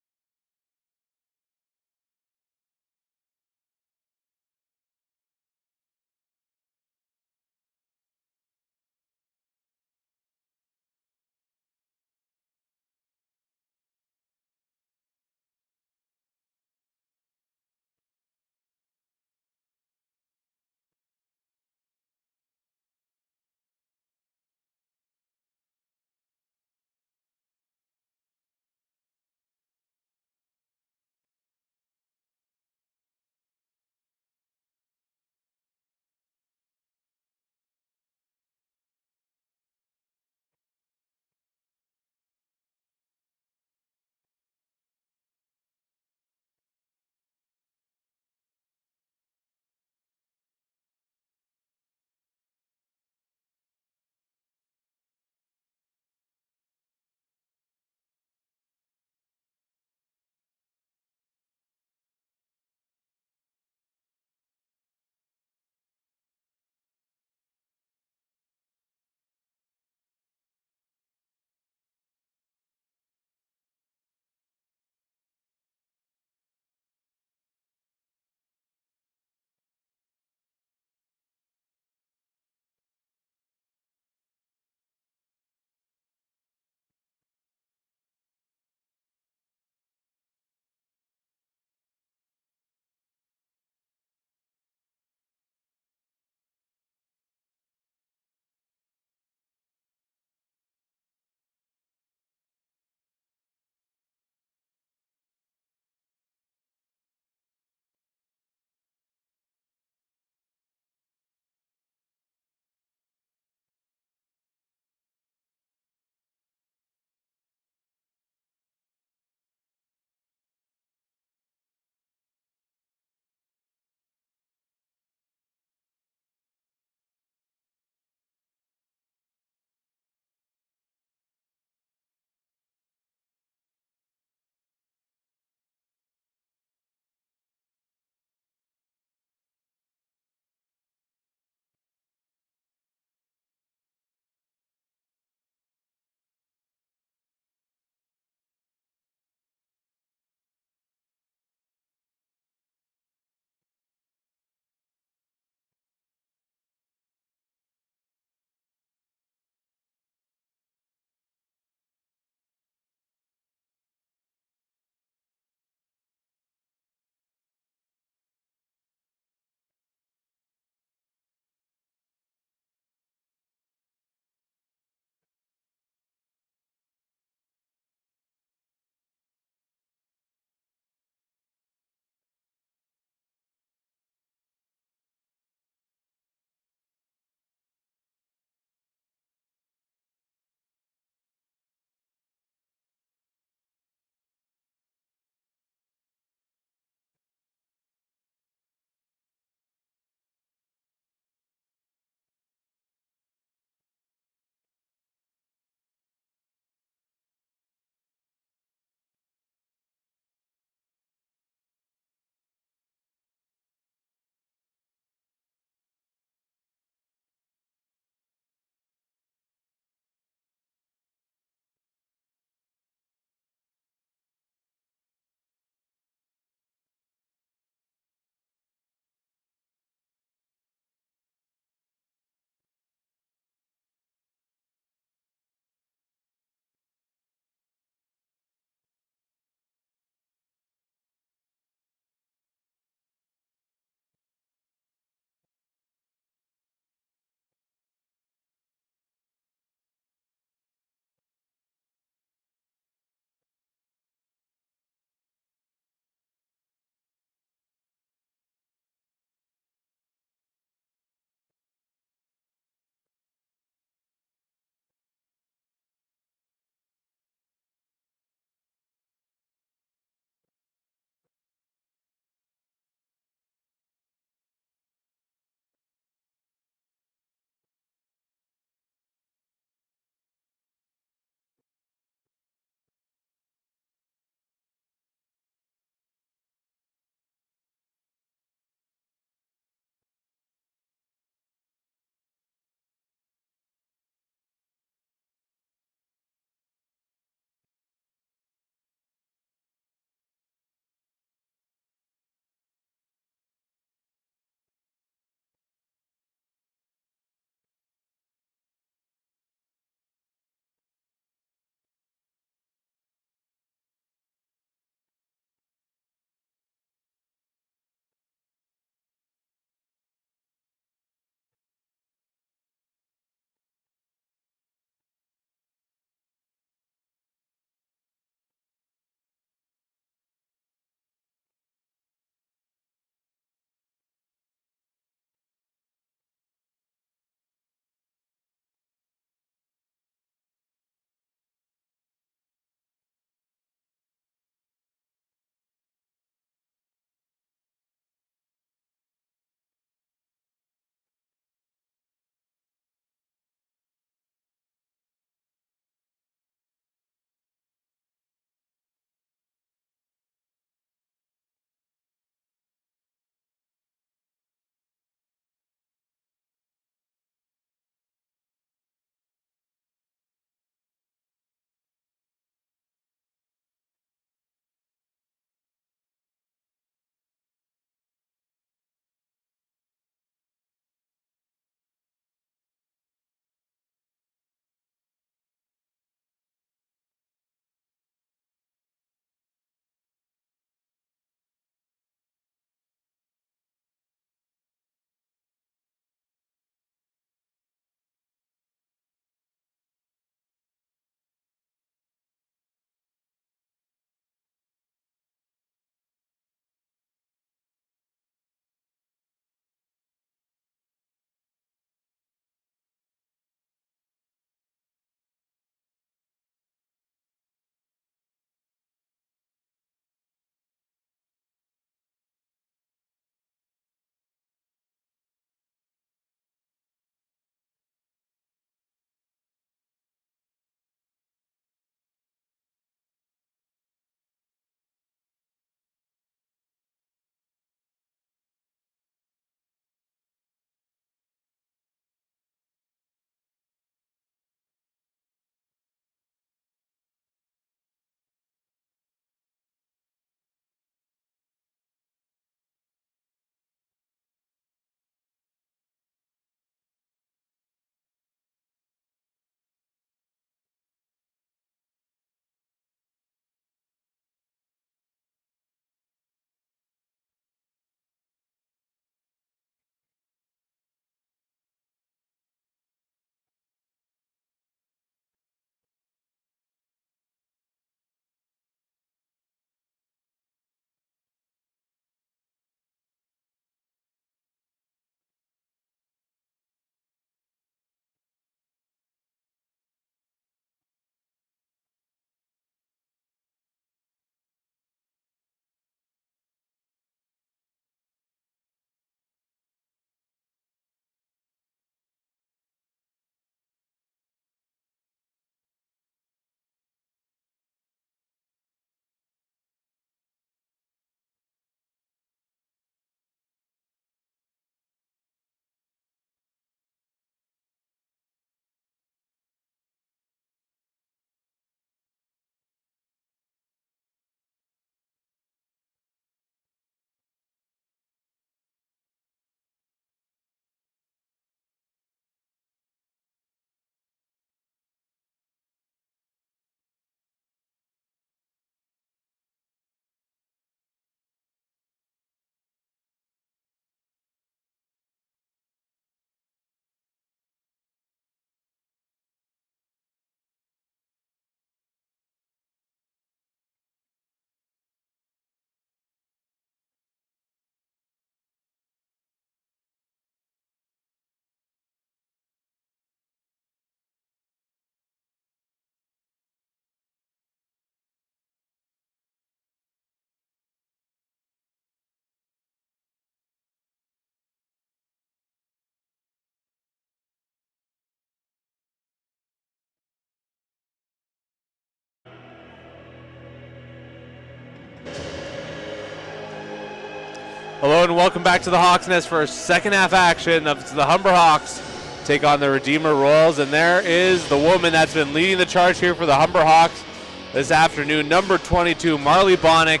Hello and welcome back to the Hawks Nest for second half action of the Humber Hawks take on the Redeemer Royals. And there is the woman that's been leading the charge here for the Humber Hawks this afternoon, number 22, Marley Bonnick.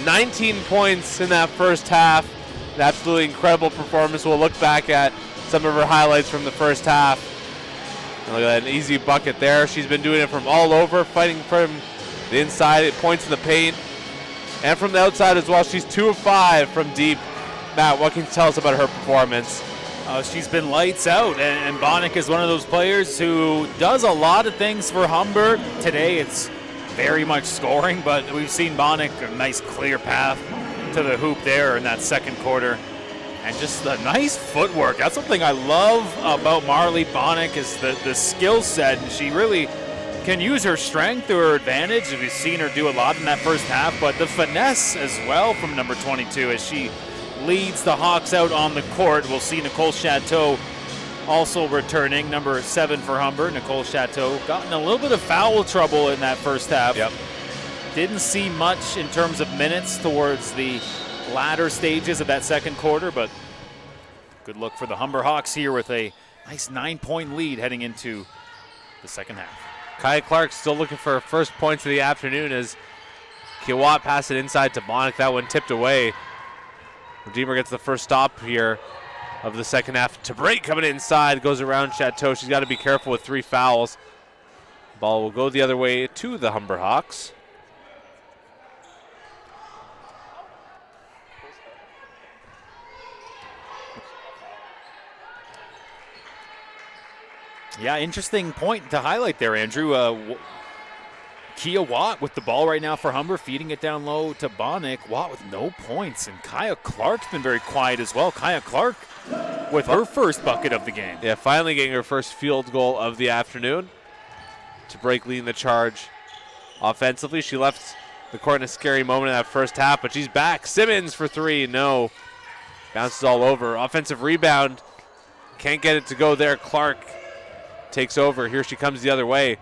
19 points in that first half. An absolutely incredible performance. We'll look back at some of her highlights from the first half. And look at that, an easy bucket there. She's been doing it from all over, fighting from the inside, points in the paint, and from the outside as well. She's 2 of 5 from deep. Matt, what can you tell us about her performance? She's been lights out, and Bonnick is one of those players who does a lot of things for Humber. Today it's very much scoring, but we've seen Bonnick a nice clear path to the hoop there in that second quarter. And just the nice footwork. That's something I love about Marley Bonnick is the skill set, and she really can use her strength to her advantage. We've seen her do a lot in that first half, but the finesse as well from number 22 as she leads the Hawks out on the court. We'll see Nicole Chateau also returning, number 7 for Humber. Nicole Chateau got in a little bit of foul trouble in that first half. Yep. Didn't see much in terms of minutes towards the latter stages of that second quarter, but good look for the Humber Hawks here with a nice 9-point lead heading into the second half. Kaya Clark still looking for her first points of the afternoon as Kiwat passed it inside to Bonnick. That one tipped away. Redeemer gets the first stop here of the second half. Tabrate coming inside, goes around Chateau. She's got to be careful with 3 fouls. Ball will go the other way to the Humber Hawks. Yeah, interesting point to highlight there, Andrew. Kia Watt with the ball right now for Humber, feeding it down low to Bonnick. Watt with no points, and Kaya Clark's been very quiet as well. Kaya Clark with her first bucket of the game. Yeah, finally getting her first field goal of the afternoon. Tabrate leading the charge offensively. She left the court in a scary moment in that first half, but she's back. Simmons for 3, no. Bounces all over. Offensive rebound. Can't get it to go there. Clark takes over. Here she comes the other way.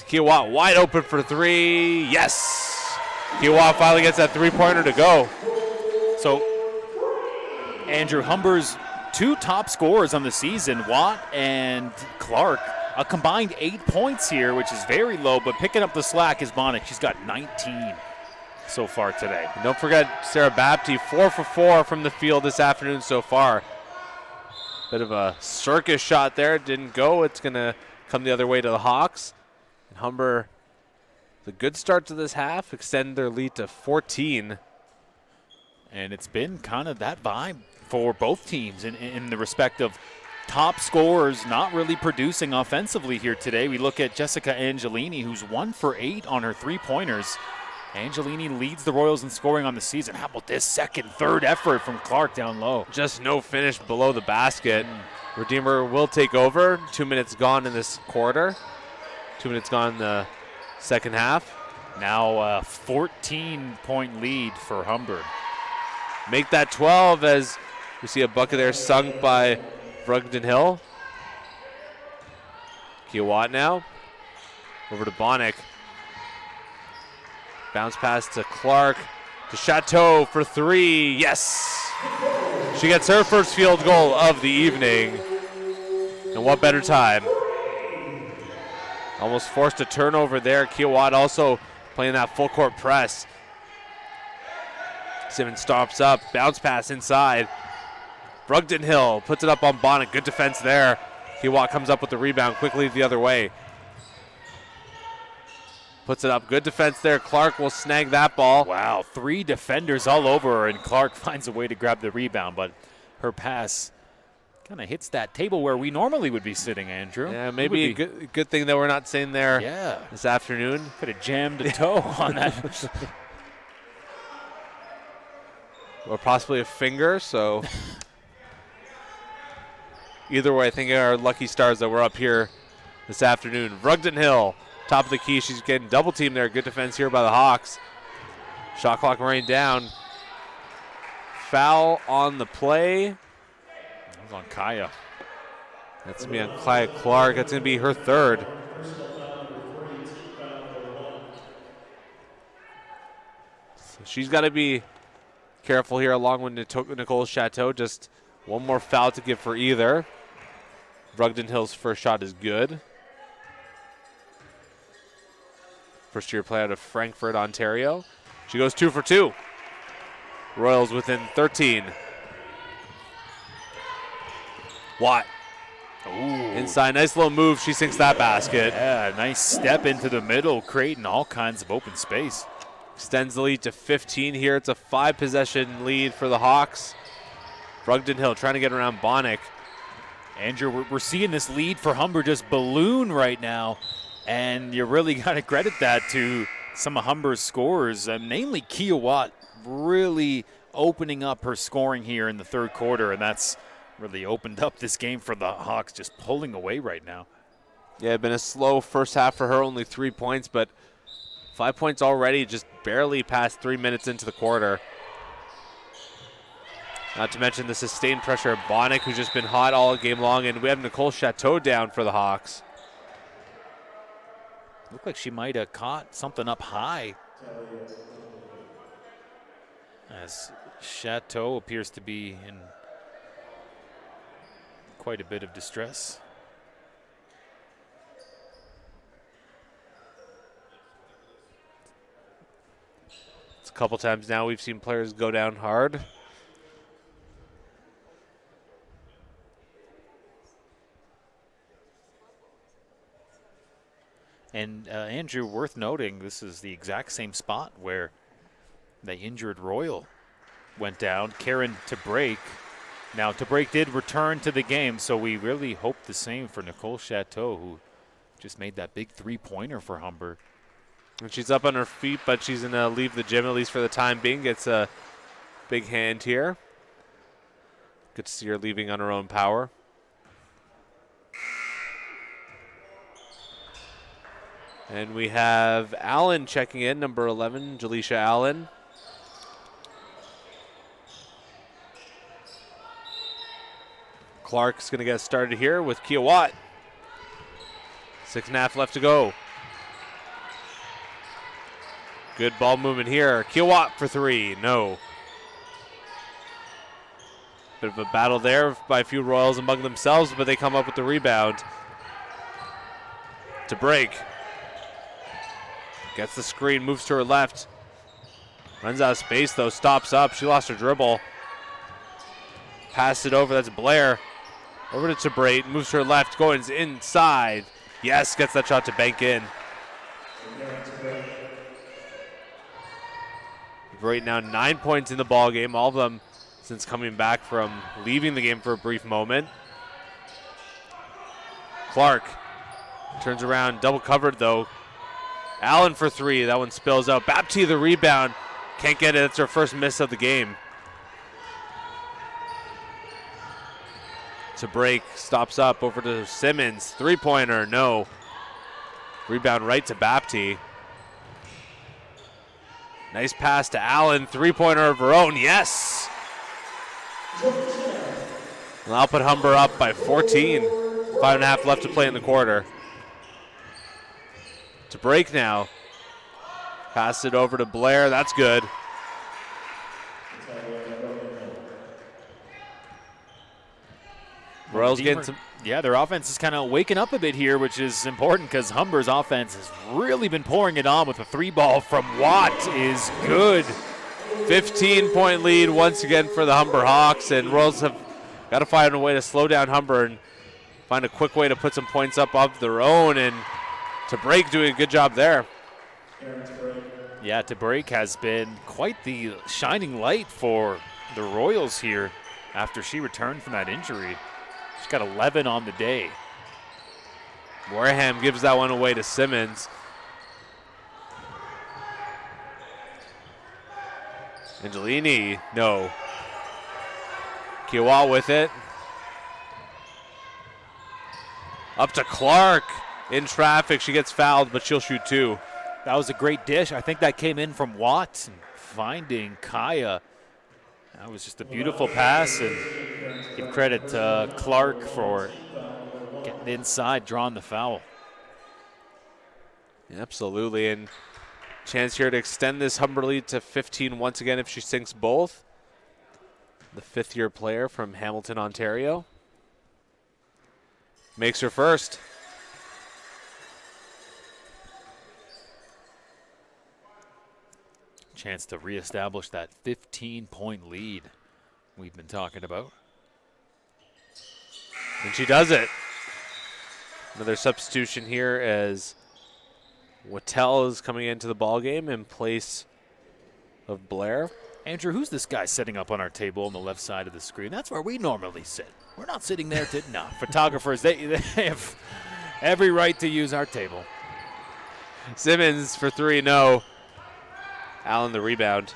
Kiwat wide open for 3. Yes! Kiwat finally gets that 3-pointer to go. So, Andrew, Humber's 2 top scorers on the season, Watt and Clark, a combined 8 points here, which is very low, but picking up the slack is Bonnick. She's got 19 so far today. And don't forget Sarah Bapty, 4 for 4 from the field this afternoon so far. Bit of a circus shot there. Didn't go. It's going to come the other way to the Hawks. And Humber, the good start to this half, extend their lead to 14. And it's been kind of that vibe for both teams in the respect of top scorers not really producing offensively here today. We look at Jessica Angelini, who's 1 for 8 on her 3-pointers. Angelini leads the Royals in scoring on the season. How about this second, third effort from Clark down low? Just no finish below the basket. Redeemer will take over. 2 minutes gone in this quarter. 2 minutes gone in the second half. Now a 14-point lead for Humber. Make that 12 as we see a bucket there sunk by Brugden Hill. Kiwat now. Over to Bonnick. Bounce pass to Clark, to Chateau for 3. Yes! She gets her first field goal of the evening. And what better time? Almost forced a turnover there. Kiwat also playing that full court press. Simmons stops up, bounce pass inside. Brugden Hill puts it up on Bonnick. Good defense there. Kiwat comes up with the rebound quickly the other way. Puts it up. Good defense there. Clark will snag that ball. Wow, 3 defenders all over her, and Clark finds a way to grab the rebound, but her pass kind of hits that table where we normally would be sitting, Andrew. Yeah, maybe a good thing that we're not sitting there this afternoon. Could have jammed a toe on that. Or possibly a finger, so. Either way, I think our lucky stars that we're up here this afternoon. Brugden Hill. Top of the key, she's getting double teamed there. Good defense here by the Hawks. Shot clock running down. Foul on the play. That was on Kaya. That's going to be on Kaya Clark. That's going to be her 3rd. So she's got to be careful here along with Nicole Chateau. Just one more foul to give for either. Brugden Hill's first shot is good. First year play out of Frankfurt, Ontario. She goes 2 for 2. Royals within 13. Watt. Ooh. Inside, nice little move. She sinks that basket. Yeah, nice step into the middle, creating all kinds of open space. Extends the lead to 15 here. It's a 5-possession lead for the Hawks. Brugden Hill trying to get around Bonnick. Andrew, we're seeing this lead for Humber just balloon right now, and you really got to credit that to some of Humber's scorers, namely Kia Watt, really opening up her scoring here in the third quarter, and that's really opened up this game for the Hawks, just pulling away right now. Yeah, been a slow first half for her, only 3 points, but 5 points already, just barely past 3 minutes into the quarter. Not to mention the sustained pressure of Bonnick, who's just been hot all game long, and we have Nicole Chateau down for the Hawks. Looked like she might have caught something up high, as Chateau appears to be in quite a bit of distress. It's a couple times now we've seen players go down hard. And Andrew, worth noting, this is the exact same spot where the injured Royal went down. Karen Tabrake. Now, Tabrake did return to the game, so we really hope the same for Nicole Chateau, who just made that big three-pointer for Humber. And she's up on her feet, but she's going to leave the gym, at least for the time being. Gets a big hand here. Good to see her leaving on her own power. And we have Allen checking in, number 11, Jaleisha Allen. Clark's going to get started here with Kia Watt. 6.5 left to go. Good ball movement here. Kia Watt for 3. No. Bit of a battle there by a few Royals among themselves, but they come up with the rebound. To break. Gets the screen, moves to her left. Runs out of space, though, stops up. She lost her dribble. Passed it over, that's Blair. Over to Tabrate, moves to her left, going inside. Yes, gets that shot to bank in. Right now, 9 points in the ball game, all of them since coming back from leaving the game for a brief moment. Clark turns around, double covered, though. Allen for 3. That one spills out. Baptiste the rebound. Can't get it. It's her first miss of the game. To break. Stops up over to Simmons. 3-pointer. No. Rebound right to Baptiste. Nice pass to Allen. 3-pointer of her own. Yes. And I'll put Humber up by 14. 5.5 left to play in the quarter. To break now. Pass it over to Blair. That's good. Royals getting some. Yeah, their offense is kind of waking up a bit here, which is important because Humber's offense has really been pouring it on with a 3-ball from Watt is good. 15-point lead once again for the Humber Hawks, and Royals have got to find a way to slow down Humber and find a quick way to put some points up of their own, and To break doing a good job there. Yeah, To break has been quite the shining light for the Royals here after she returned from that injury. She's got 11 on the day. Wareham gives that one away to Simmons. Angelini, no. Kiowa with it. Up to Clark. In traffic, she gets fouled, but she'll shoot 2. That was a great dish. I think that came in from Watts, finding Kaya. That was just a beautiful pass, and give credit to Clark for getting inside, drawing the foul. Absolutely, and chance here to extend this Humber lead to 15 once again if she sinks both. the fifth-year player from Hamilton, Ontario. Makes her first. Chance to reestablish that 15-point lead we've been talking about. And she does it. Another substitution here as Wattell is coming into the ballgame in place of Blair. Andrew, who's this guy sitting up on our table on the left side of the screen? That's where we normally sit. We're not sitting there no. Photographers, they have every right to use our table. Simmons for three, no. Allen the rebound.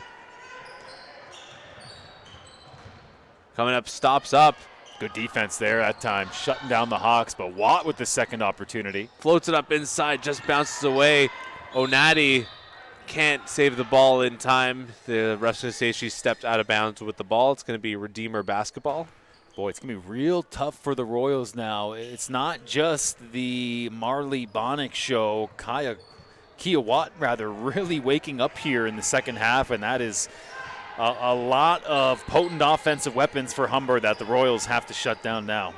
Coming up, stops up. Good defense there that time, shutting down the Hawks, but Watt with the second opportunity. Floats it up inside, just bounces away. Onati can't save the ball in time. The ref's going to say she stepped out of bounds with the ball. It's going to be Redeemer basketball. Boy, it's going to be real tough for the Royals now. It's not just the Marley Bonnick show. Kia Watt, really waking up here in the second half, and that is a lot of potent offensive weapons for Humber that the Royals have to shut down now.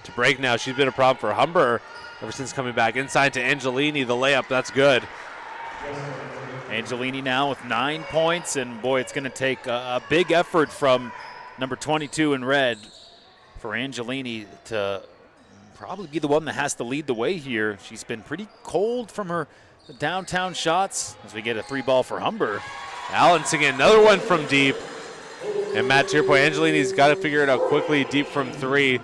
To break now, she's been a problem for Humber ever since coming back inside to Angelini. The layup, that's good. Angelini now with 9 points, and boy, it's going to take a big effort from number 22 in red for Angelini to probably be the one that has to lead the way here. She's been pretty cold from her downtown shots as we get a three ball for Humber. Allen singing another one from deep. And Matt, to your point, Angelini's got to figure it out quickly deep from three. You're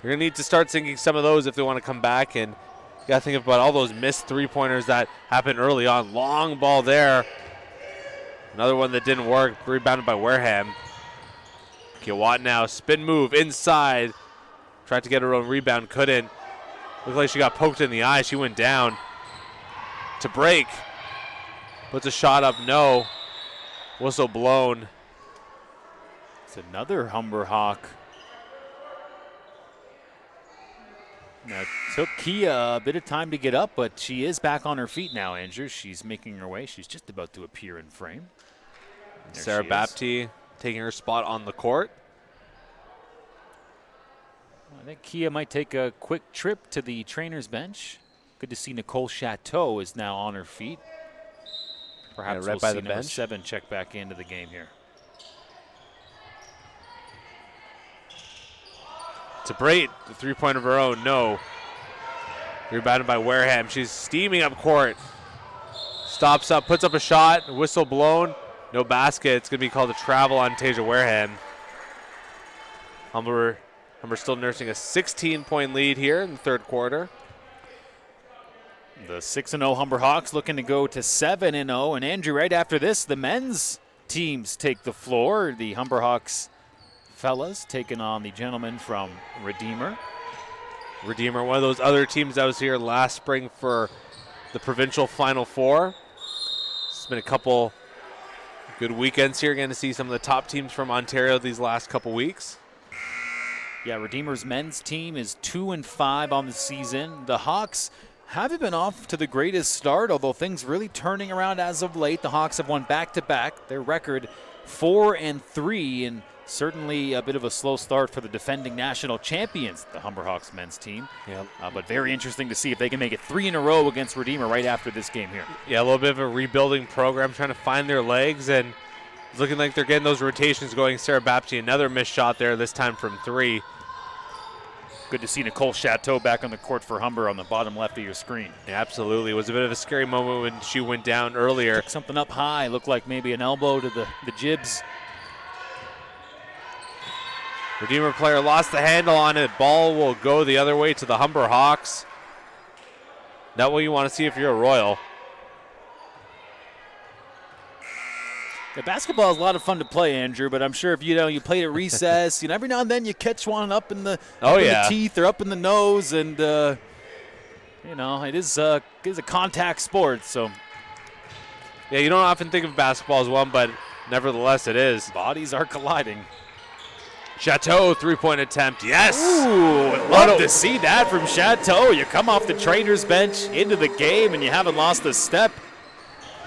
going to need to start sinking some of those if they want to come back. And you got to think about all those missed three-pointers that happened early on. Long ball there. Another one that didn't work, rebounded by Wareham. Watt now, spin move inside. Tried to get her own rebound, couldn't. Looked like she got poked in the eye. She went down. To break. Puts a shot up, no. Whistle blown. It's another Humber Hawk. Now, it took Kia a bit of time to get up, but she is back on her feet now, Andrew. She's making her way. She's just about to appear in frame. There Sarah Baptiste taking her spot on the court. I think Kia might take a quick trip to the trainer's bench. Good to see Nicole Chateau is now on her feet. Perhaps right by the number bench. 7 check back into the game here. To Brait, the three-point of her own, no. Rebounded by Wareham. She's steaming up court. Stops up, puts up a shot, whistle blown. No basket. It's going to be called a travel on Tasia Wareham. Humber still nursing a 16-point lead here in the third quarter. The 6-0 Humber Hawks looking to go to 7-0. And Andrew, right after this, the men's teams take the floor. The Humber Hawks fellas taking on the gentlemen from Redeemer. Redeemer, one of those other teams that was here last spring for the provincial Final Four. It's been a couple good weekends here. Going to see some of the top teams from Ontario these last couple weeks. Yeah, Redeemer's men's team is 2-5 on the season. The Hawks haven't been off to the greatest start, although things really turning around as of late. The Hawks have won back-to-back. Their record 4-3, and certainly a bit of a slow start for the defending national champions, the Humber Hawks men's team. Yep. But very interesting to see if they can make it 3 in a row against Redeemer right after this game here. Yeah, a little bit of a rebuilding program, trying to find their legs, and it's looking like they're getting those rotations going. Sarah Baptiste, another missed shot there, this time from three. Good to see Nicole Chateau back on the court for Humber on the bottom left of your screen. Yeah, absolutely. It was a bit of a scary moment when she went down earlier. Took something up high, looked like maybe an elbow to the jibs. Redeemer player lost the handle on it. Ball will go the other way to the Humber Hawks. Not what you want to see if you're a Royal. Yeah, basketball is a lot of fun to play, Andrew, but I'm sure if you played at recess, every now and then you catch one up in the, the teeth or up in the nose, and it is a contact sport. So yeah, you don't often think of basketball as one, but nevertheless it is. Bodies are colliding. Chateau, three-point attempt, yes! Ooh, love to see that from Chateau. You come off the trainer's bench into the game and you haven't lost a step.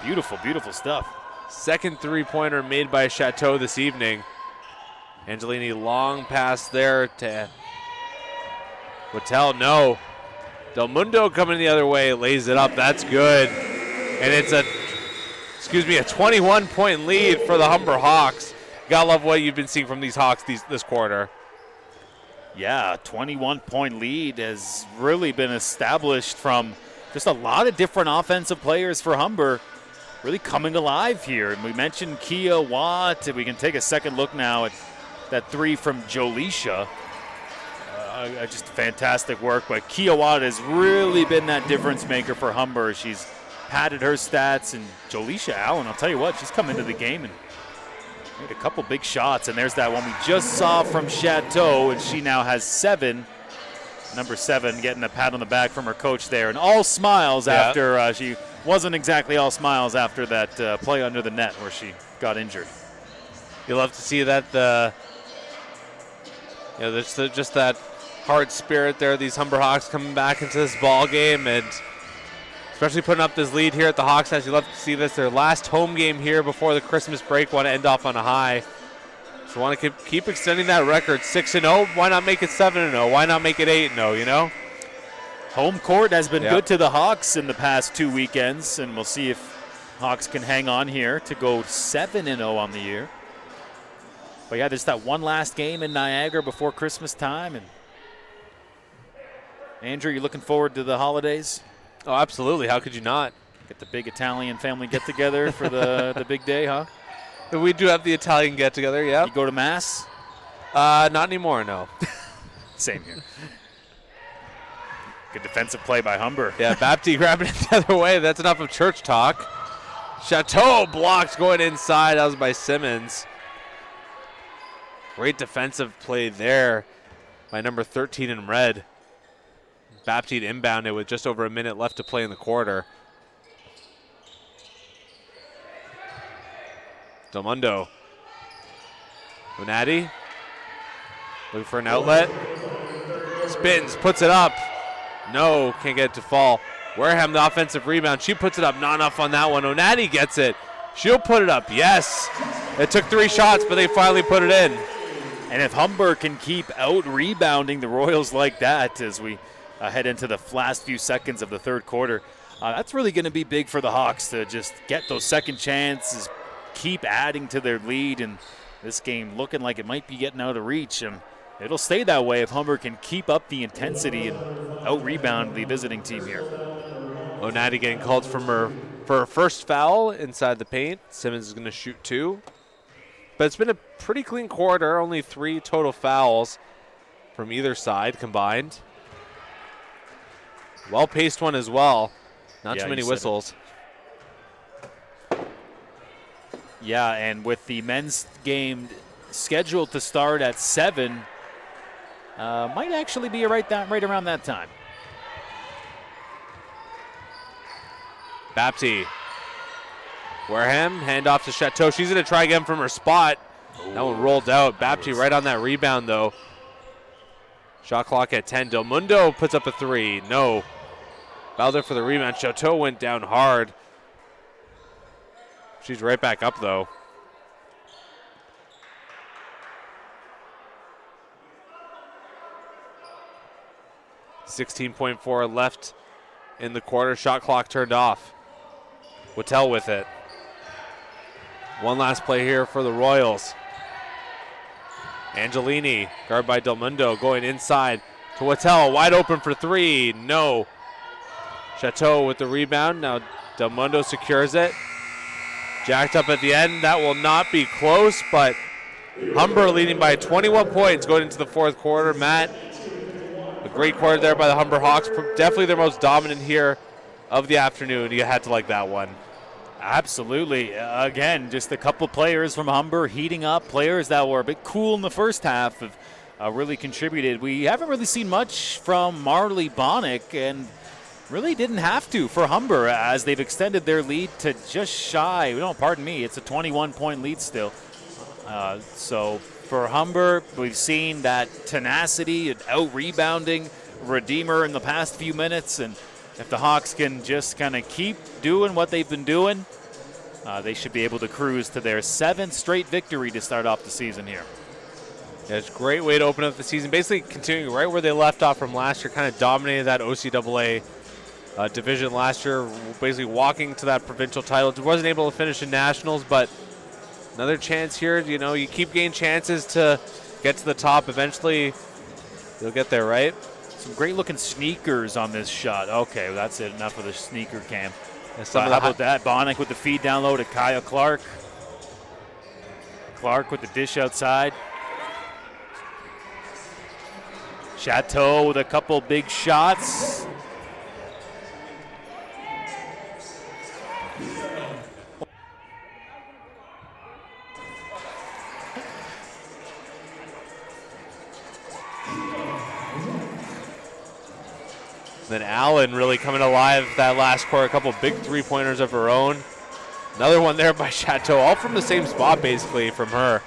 Beautiful, beautiful stuff. Second three-pointer made by Chateau this evening. Angelini long pass there to Wattel. No. Del Mundo coming the other way, lays it up. That's good. And it's a 21-point lead for the Humber Hawks. Gotta love what you've been seeing from these Hawks this quarter. Yeah, 21-point lead has really been established from just a lot of different offensive players for Humber really coming alive here. And we mentioned Kia Watt. We can take a second look now at that three from Jolisha. Just fantastic work. But Kia Watt has really been that difference maker for Humber. She's padded her stats. And Jolisha Allen, I'll tell you what, she's come into the game and made a couple big shots. And there's that one we just saw from Chateau. And she now has 7. Number 7 getting a pat on the back from her coach there. And all smiles after she wasn't exactly all smiles after that play under the net where she got injured. You love to see that there's just that hard spirit there. These Humber Hawks coming back into this ball game, and especially putting up this lead here at the Hawks Nest. You love to see this. Their last home game here before the Christmas break. Want to end off on a high. So want to keep extending that record. 6-0. Why not make it 7-0? Why not make it 8-0? You know. Home court has been good to the Hawks in the past 2 weekends, and we'll see if Hawks can hang on here to go 7-0 on the year. But yeah, there's that one last game in Niagara before Christmas time. And Andrew, you looking forward to the holidays? Oh, absolutely. How could you not? Get the big Italian family get-together for the big day, huh? We do have the Italian get-together, yeah. You go to Mass? Not anymore, no. Same here. Good defensive play by Humber. Yeah, Bapti grabbing it the other way. That's enough of church talk. Chateau blocked going inside. That was by Simmons. Great defensive play there by number 13 in red. Bapti inbounded with just over a minute left to play in the quarter. Del Mundo. Unati. Looking for an outlet. Spins, puts it up. No, can't get it to fall. Wareham, the offensive rebound. She puts it up. Not enough on that one. Onati gets it. She'll put it up. Yes. It took 3 shots, but they finally put it in. And if Humber can keep out-rebounding the Royals like that as we head into the last few seconds of the third quarter, that's really going to be big for the Hawks to just get those second chances, keep adding to their lead, and this game looking like it might be getting out of reach. And it'll stay that way if Humber can keep up the intensity and out-rebound the visiting team here. Onati getting called for her first foul inside the paint. Simmons is going to shoot 2. But it's been a pretty clean quarter, only 3 total fouls from either side combined. Well-paced one as well. Not too many whistles. Yeah, and with the men's game scheduled to start at 7, might actually be right around that time. Bapti. Wareham, handoff to Chateau. She's going to try again from her spot. That one rolled out. Bapti right on that rebound, though. Shot clock at 10. Del Mundo puts up a 3. No. Balder for the rebound. Chateau went down hard. She's right back up, though. .4 left in the quarter. Shot clock turned off. Wattel with it. One last play here for the Royals. Angelini, guarded by Del Mundo, going inside to Wattel. Wide open for 3. No. Chateau with the rebound. Now Del Mundo secures it. Jacked up at the end. That will not be close, but Humber leading by 21 points going into the fourth quarter. Matt, a great quarter there by the Humber Hawks. Definitely their most dominant here of the afternoon. You had to like that one. Absolutely. Again, just a couple players from Humber heating up. Players that were a bit cool in the first half have really contributed. We haven't really seen much from Marley Bonnick, and really didn't have to for Humber as they've extended their lead to just shy. No, pardon me. It's a 21-point lead still. So for Humber, we've seen that tenacity and out-rebounding Redeemer in the past few minutes, and if the Hawks can just kind of keep doing what they've been doing, they should be able to cruise to their 7th straight victory to start off the season here. Yeah, it's a great way to open up the season. Basically continuing right where they left off from last year, kind of dominated that OCAA division last year, basically walking to that provincial title. Wasn't able to finish in nationals, but another chance here. You know, you keep getting chances to get to the top. Eventually, you'll get there, right? Some great looking sneakers on this shot. Okay, well, that's it. Enough of the sneaker cam. How about that? Bonnick with the feed down low to Kaya Clark. Clark with the dish outside. Chateau with a couple big shots. Then Allen really coming alive that last quarter. A couple big three-pointers of her own. Another one there by Chateau, all from the same spot basically from her.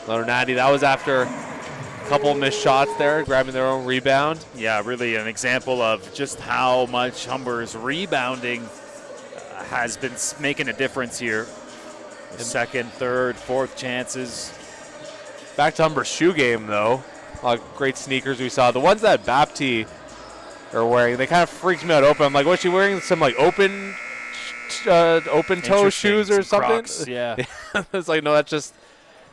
Another natty. That was after a couple missed shots there, grabbing their own rebound. Yeah, really an example of just how much Humber's rebounding has been making a difference here. The second, third, fourth chances. Back to Humber's shoe game, though. A lot of great sneakers we saw. The ones that Bapti are wearing, they kind of freaked me out open. I'm like, was she wearing some like open toe shoes or something? Crocs, yeah. It's like, no, that's just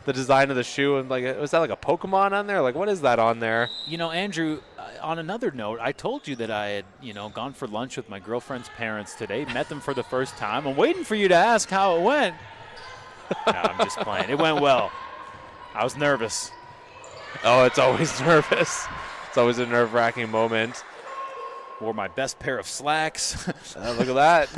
the design of the shoe. And like, was that like a Pokemon on there? Like, what is that on there? You know, Andrew, on another note, I told you that I had, gone for lunch with my girlfriend's parents today, met them for the first time. I'm waiting for you to ask how it went. No, I'm just playing. It went well. I was nervous. Oh, it's always nervous. It's always a nerve-wracking moment. Wore my best pair of slacks. Look at that.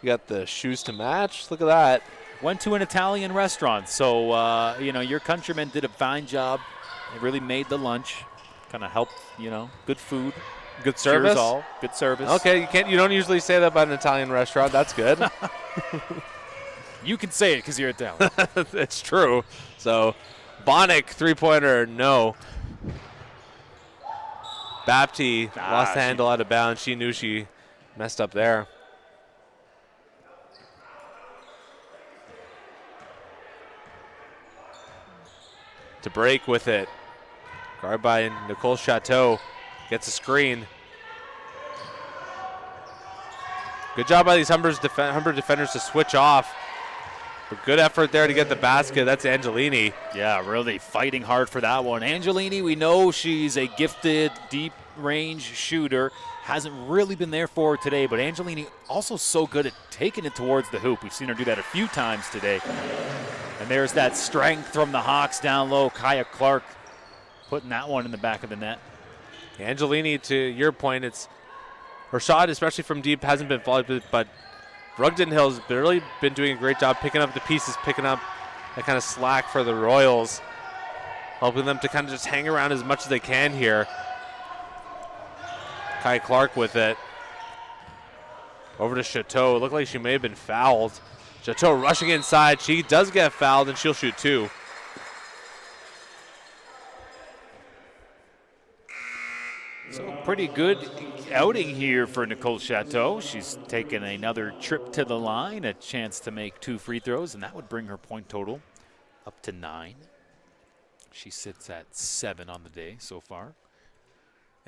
You got the shoes to match. Look at that. Went to an Italian restaurant. So, your countrymen did a fine job. They really made the lunch. Kind of helped, good food. Good service? Cheers all. Good service. Okay, you don't usually say that about an Italian restaurant. That's good. You can say it because you're Italian. It's true. So, Bonnick, three-pointer, no. Bapti lost the handle out of bounds. She knew she messed up there. To break with it. Guard by Nicole Chateau. Gets a screen. Good job by these Humber defenders to switch off. But good effort there to get the basket. That's Angelini. Yeah, really fighting hard for that one. Angelini, we know she's a gifted, deep-range shooter. Hasn't really been there for her today, but Angelini also so good at taking it towards the hoop. We've seen her do that a few times today. And there's that strength from the Hawks down low. Kaya Clark putting that one in the back of the net. Angelini, to your point, it's her shot, especially from deep, hasn't been followed, but Rugden Hill's really been doing a great job picking up the pieces, picking up that kind of slack for the Royals, helping them to kind of just hang around as much as they can here. Kai Clark with it. Over to Chateau. It looked like she may have been fouled. Chateau rushing inside. She does get fouled, and she'll shoot two. So pretty good outing here for Nicole Chateau. She's taken another trip to the line, a chance to make 2 free throws, and that would bring her point total up to 9. She sits at 7 on the day so far.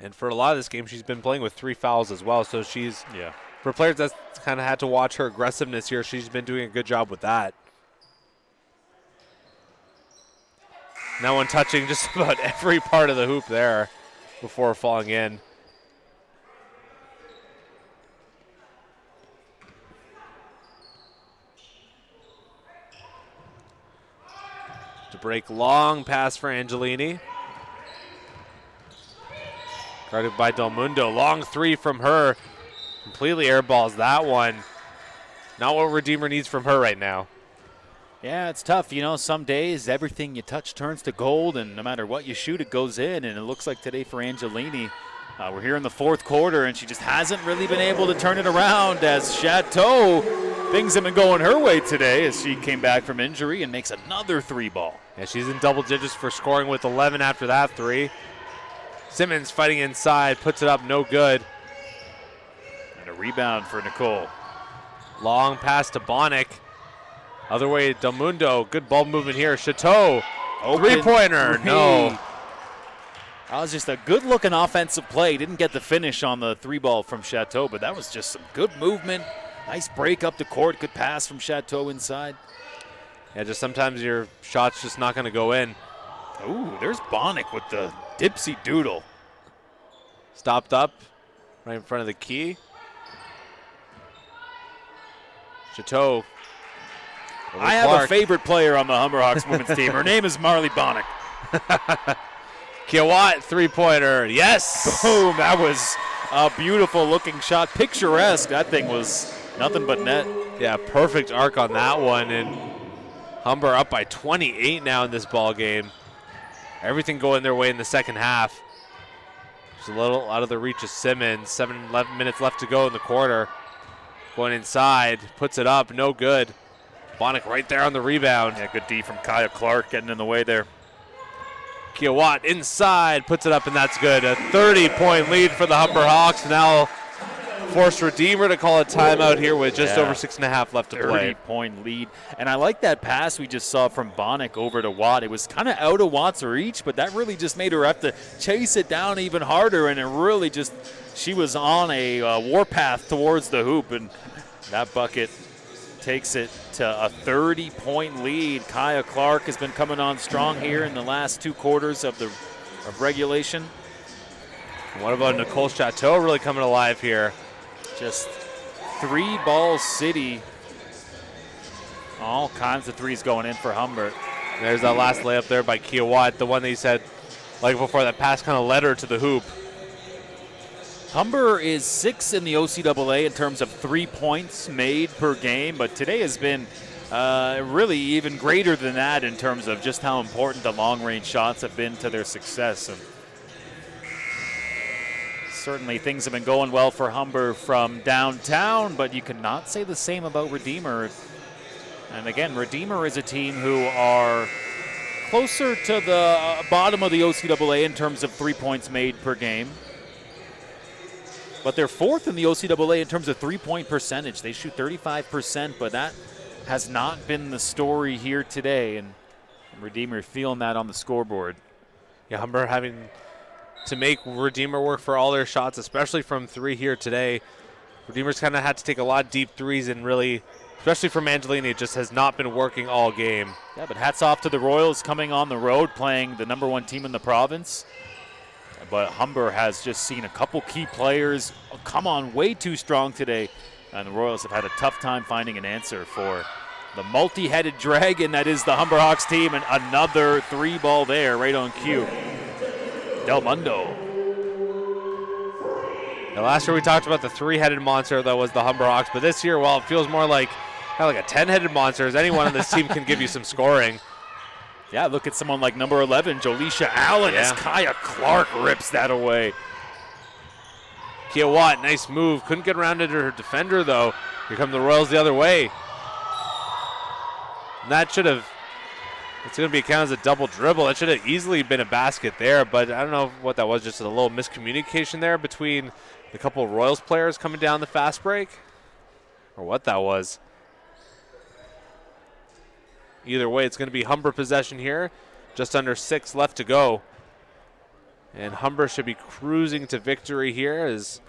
And for a lot of this game, she's been playing with 3 fouls as well. So she's, for players that's kind of had to watch her aggressiveness here, she's been doing a good job with that. That one touching just about every part of the hoop there before falling in. To break, long pass for Angelini. Guarded by Del Mundo. Long three from her. Completely airballs that one. Not what Redeemer needs from her right now. Yeah, it's tough. Some days everything you touch turns to gold, and no matter what you shoot, it goes in. And it looks like today for Angelini, we're here in the fourth quarter, and she just hasn't really been able to turn it around as Chateau, things have been going her way today as she came back from injury and makes another 3-ball. Yeah, she's in double digits for scoring with 11 after that 3. Simmons fighting inside, puts it up, no good. And a rebound for Nicole. Long pass to Bonnick. Other way, Del Mundo. Good ball movement here. Chateau. Three-pointer. No. That was just a good-looking offensive play. Didn't get the finish on the three ball from Chateau, but that was just some good movement. Nice break up the court. Good pass from Chateau inside. Yeah, just sometimes your shot's just not going to go in. Ooh, there's Bonnick with the dipsy doodle. Stopped up right in front of the key. Chateau. I have a favorite player on the Humber Hawks women's team. Her name is Marley Bonnick. Kiawat, three-pointer. Yes! Boom, that was a beautiful looking shot. Picturesque. That thing was nothing but net. Yeah, perfect arc on that one. And Humber up by 28 now in this ball game. Everything going their way in the second half. Just a little out of the reach of Simmons. 11 minutes left to go in the quarter. Going inside, puts it up, no good. Bonnick right there on the rebound. Yeah, good D from Kaya Clark getting in the way there. Kiawat inside, puts it up, and that's good. A 30-point lead for the Humber Hawks. Now force Redeemer to call a timeout here with just over 6.5 left to play. 30-point lead. And I like that pass we just saw from Bonnick over to Watt. It was kind of out of Watt's reach, but that really just made her have to chase it down even harder, and it really just, she was on a warpath towards the hoop, and that bucket takes it to a 30-point lead. Kaya Clark has been coming on strong here in the last two quarters of regulation. What about Nicole Chateau really coming alive here? Just three-ball city. All kinds of threes going in for Humber. There's that last layup there by Kiawat, the one that he said, like before, that pass kind of led her to the hoop. Humber is 6th in the OCAA in terms of 3 points made per game, but today has been really even greater than that in terms of just how important the long-range shots have been to their success. And certainly things have been going well for Humber from downtown, but you cannot say the same about Redeemer. And again, Redeemer is a team who are closer to the bottom of the OCAA in terms of 3 points made per game. But they're 4th in the OCAA in terms of three-point percentage. They shoot 35%, but that has not been the story here today. And Redeemer feeling that on the scoreboard. Yeah, Humber having to make Redeemer work for all their shots, especially from three here today. Redeemer's kind of had to take a lot of deep threes, and really, especially from Angelini, it just has not been working all game. Yeah, but hats off to the Royals coming on the road, playing the #1 team in the province. But Humber has just seen a couple key players come on way too strong today, and the Royals have had a tough time finding an answer for the multi-headed dragon that is the Humber Hawks team, and another three ball there right on cue. Del Mundo. Now, last year we talked about the three-headed monster that was the Humber Hawks, but this year, well, it feels more like kind of like a 10-headed monster, as anyone on this team can give you some scoring. Yeah, look at someone like number 11, Jolisha Allen, as Kaya Clark rips that away. Kiawat, nice move. Couldn't get around into her defender, though. Here come the Royals the other way. And that should have, it's going to be counted as a double dribble. That should have easily been a basket there, but I don't know what that was, just a little miscommunication there between the couple of Royals players coming down the fast break, or what that was. Either way, it's going to be Humber possession here. Just under 6 left to go. And Humber should be cruising to victory here, as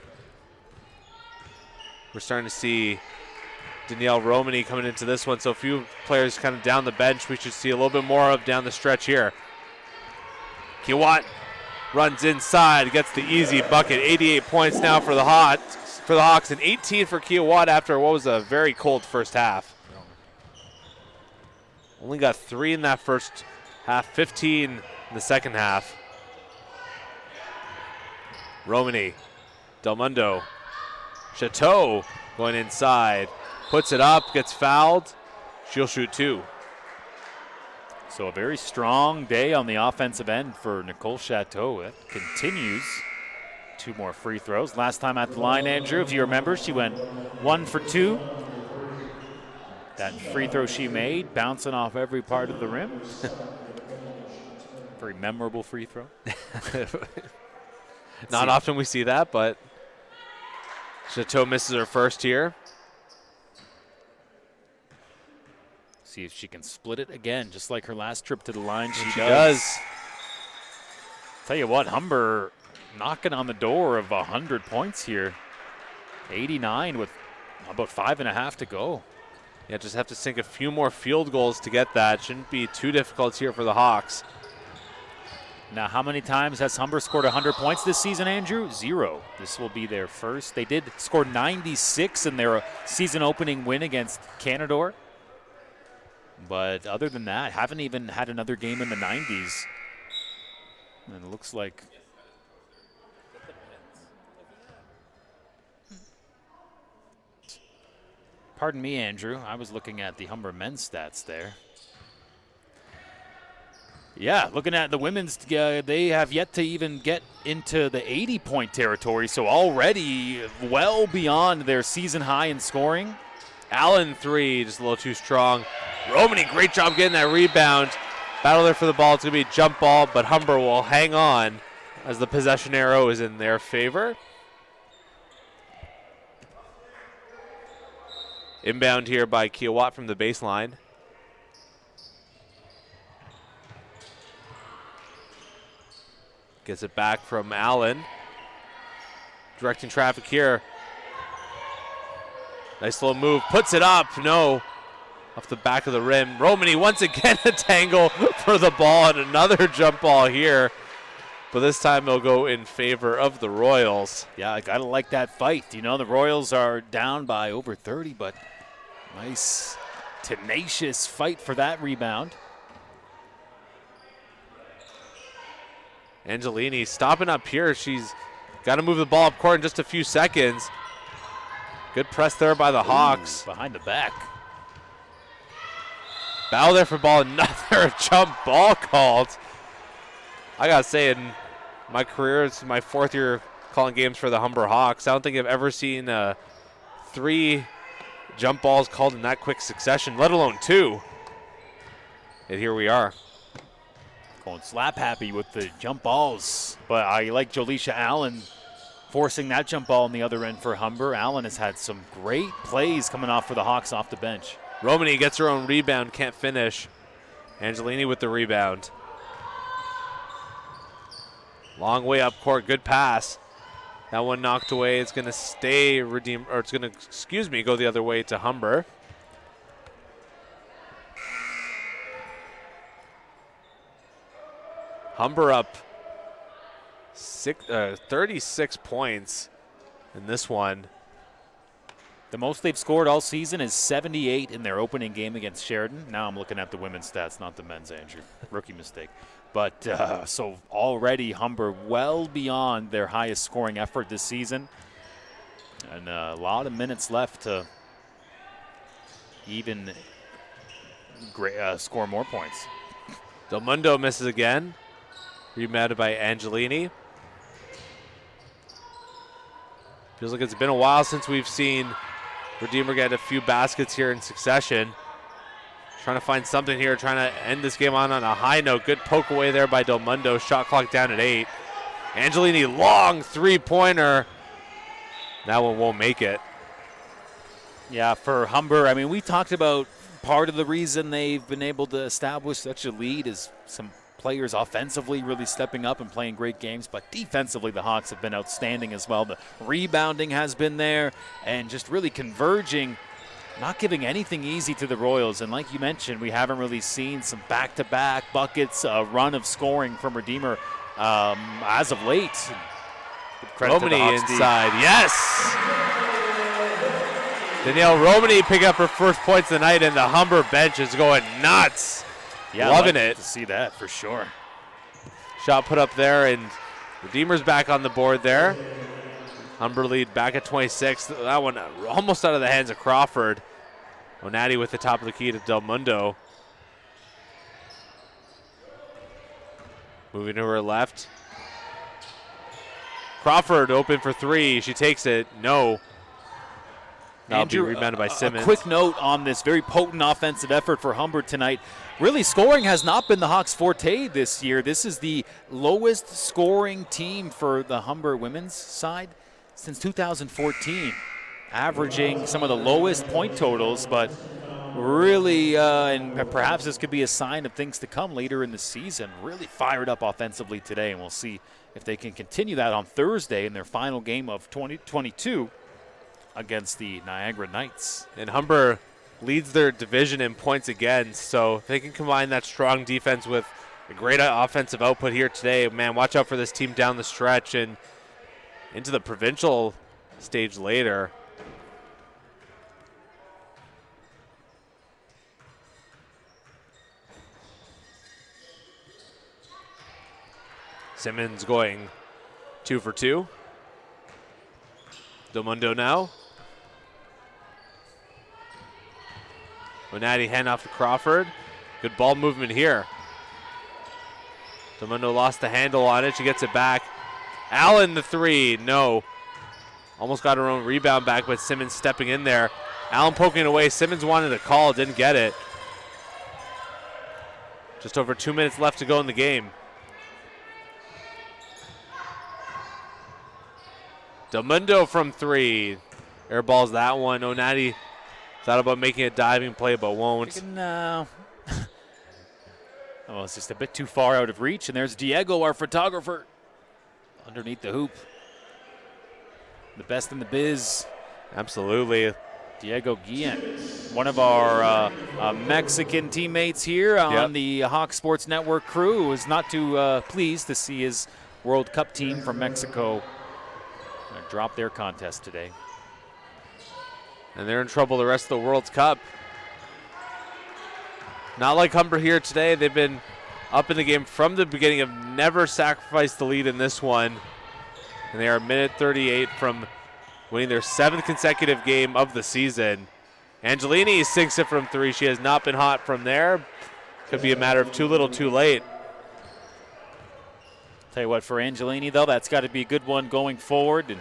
we're starting to see Danielle Romani coming into this one. So a few players kind of down the bench we should see a little bit more of down the stretch here. Kiawat runs inside, gets the easy bucket. 88 points now for the Hawks, and 18 for Kiawat after what was a very cold first half. Only got 3 in that first half, 15 in the second half. Romani, Del Mundo, Chateau going inside, puts it up, gets fouled. She'll shoot 2. So a very strong day on the offensive end for Nicole Chateau. It continues. 2 more free throws. Last time at the line, Andrew, if you remember, she went 1 for 2. That free throw she made, bouncing off every part of the rim. Very memorable free throw. Not often we see that, but Chateau misses her first here. See if she can split it again, just like her last trip to the line. She does. Tell you what, Humber knocking on the door of 100 points here. 89 with about 5.5 to go. Yeah, just have to sink a few more field goals to get that. Shouldn't be too difficult here for the Hawks. Now, how many times has Humber scored 100 points this season, Andrew? 0. This will be their first. They did score 96 in their season opening win against Canadore. But other than that, haven't even had another game in the 90s. And it looks like pardon me, Andrew. I was looking at the Humber men's stats there. Yeah, looking at the women's, they have yet to even get into the 80-point territory, so already well beyond their season high in scoring. Allen 3, just a little too strong. Romani, great job getting that rebound. Battle there for the ball. It's going to be a jump ball, but Humber will hang on as the possession arrow is in their favor. Inbound here by Kia Watt from the baseline. Gets it back from Allen. Directing traffic here. Nice little move. Puts it up. No. Off the back of the rim. Romani once again a tangle for the ball and another jump ball here. But this time it'll go in favor of the Royals. Yeah, I got to like that fight. You know, the Royals are down by over 30, but nice, tenacious fight for that rebound. Angelini stopping up here. She's got to move the ball up court in just a few seconds. Good press there by the Hawks. Behind the back. Battle there for ball. Another jump ball called. I got to say, in my career, it's my 4th year calling games for the Humber Hawks. I don't think I've ever seen 3 jump balls called in that quick succession, let alone 2. And here we are. Going slap happy with the jump balls. But I like Jolisha Allen forcing that jump ball on the other end for Humber. Allen has had some great plays coming off for the Hawks off the bench. Romani gets her own rebound, can't finish. Angelini with the rebound. Long way up court, good pass. That one knocked away. It's going to stay redeemed, or it's going to, go the other way to Humber. Humber up 36 points in this one. The most they've scored all season is 78 in their opening game against Sheridan. Now I'm looking at the women's stats, not the men's, Andrew. Rookie mistake. But so already Humber well beyond their highest scoring effort this season. And a lot of minutes left to even score more points. Del Mundo misses again. Rebounded by Angelini. Feels like it's been a while since we've seen Redeemer get a few baskets here in succession. Trying to find something here, trying to end this game on a high note. Good poke away there by Del Mundo. Shot clock down at 8. Angelini, long three-pointer. That one won't make it. Yeah, for Humber, I mean, we talked about part of the reason they've been able to establish such a lead is some players offensively really stepping up and playing great games, but defensively the Hawks have been outstanding as well. The rebounding has been there and just really converging, not giving anything easy to the Royals. And like you mentioned, we haven't really seen some back-to-back buckets, a run of scoring from Redeemer as of late. Romani inside, yes! Danielle Romani picking up her first points of the night, and the Humber bench is going nuts. Yeah, loving it. To see that for sure. Shot put up there, and Redeemer's back on the board there. Humber lead back at 26. That one almost out of the hands of Crawford. Onati with the top of the key to Del Mundo. Moving to her left. Crawford open for 3. She takes it. No. That'll be rebounded by Simmons. A quick note on this very potent offensive effort for Humber tonight. Really, scoring has not been the Hawks' forte this year. This is the lowest scoring team for the Humber women's side since 2014, averaging some of the lowest point totals, but really, and perhaps this could be a sign of things to come later in the season, really fired up offensively today, and we'll see if they can continue that on Thursday in their final game of 2022 against the Niagara Knights. And Humber leads their division in points again, so if they can combine that strong defense with a great offensive output here today, man, watch out for this team down the stretch and into the provincial stage later. Simmons going 2 for 2. Del Mundo now. Onati hand off to Crawford. Good ball movement here. Del Mundo lost the handle on it. She gets it back. Allen the 3. No. Almost got her own rebound back, but Simmons stepping in there. Allen poking it away. Simmons wanted a call. Didn't get it. Just over 2 minutes left to go in the game. Del Mundo from 3. Airballs that one. Onati thought about making a diving play, but won't. No. Oh, it's just a bit too far out of reach. And there's Diego, our photographer, underneath the hoop. The best in the biz. Absolutely. Diego Guillen, one of our Mexican teammates here on the Hawk Sports Network crew, was not too pleased to see his World Cup team from Mexico drop their contest today. And they're in trouble the rest of the World Cup. Not like Humber here today. They've been up in the game from the beginning, have never sacrificed the lead in this one. And they are a minute 38 from winning their 7th consecutive game of the season. Angelini sinks it from 3. She has not been hot from there. Could be a matter of too little, too late. Tell you what, for Angelini, though, that's got to be a good one going forward. And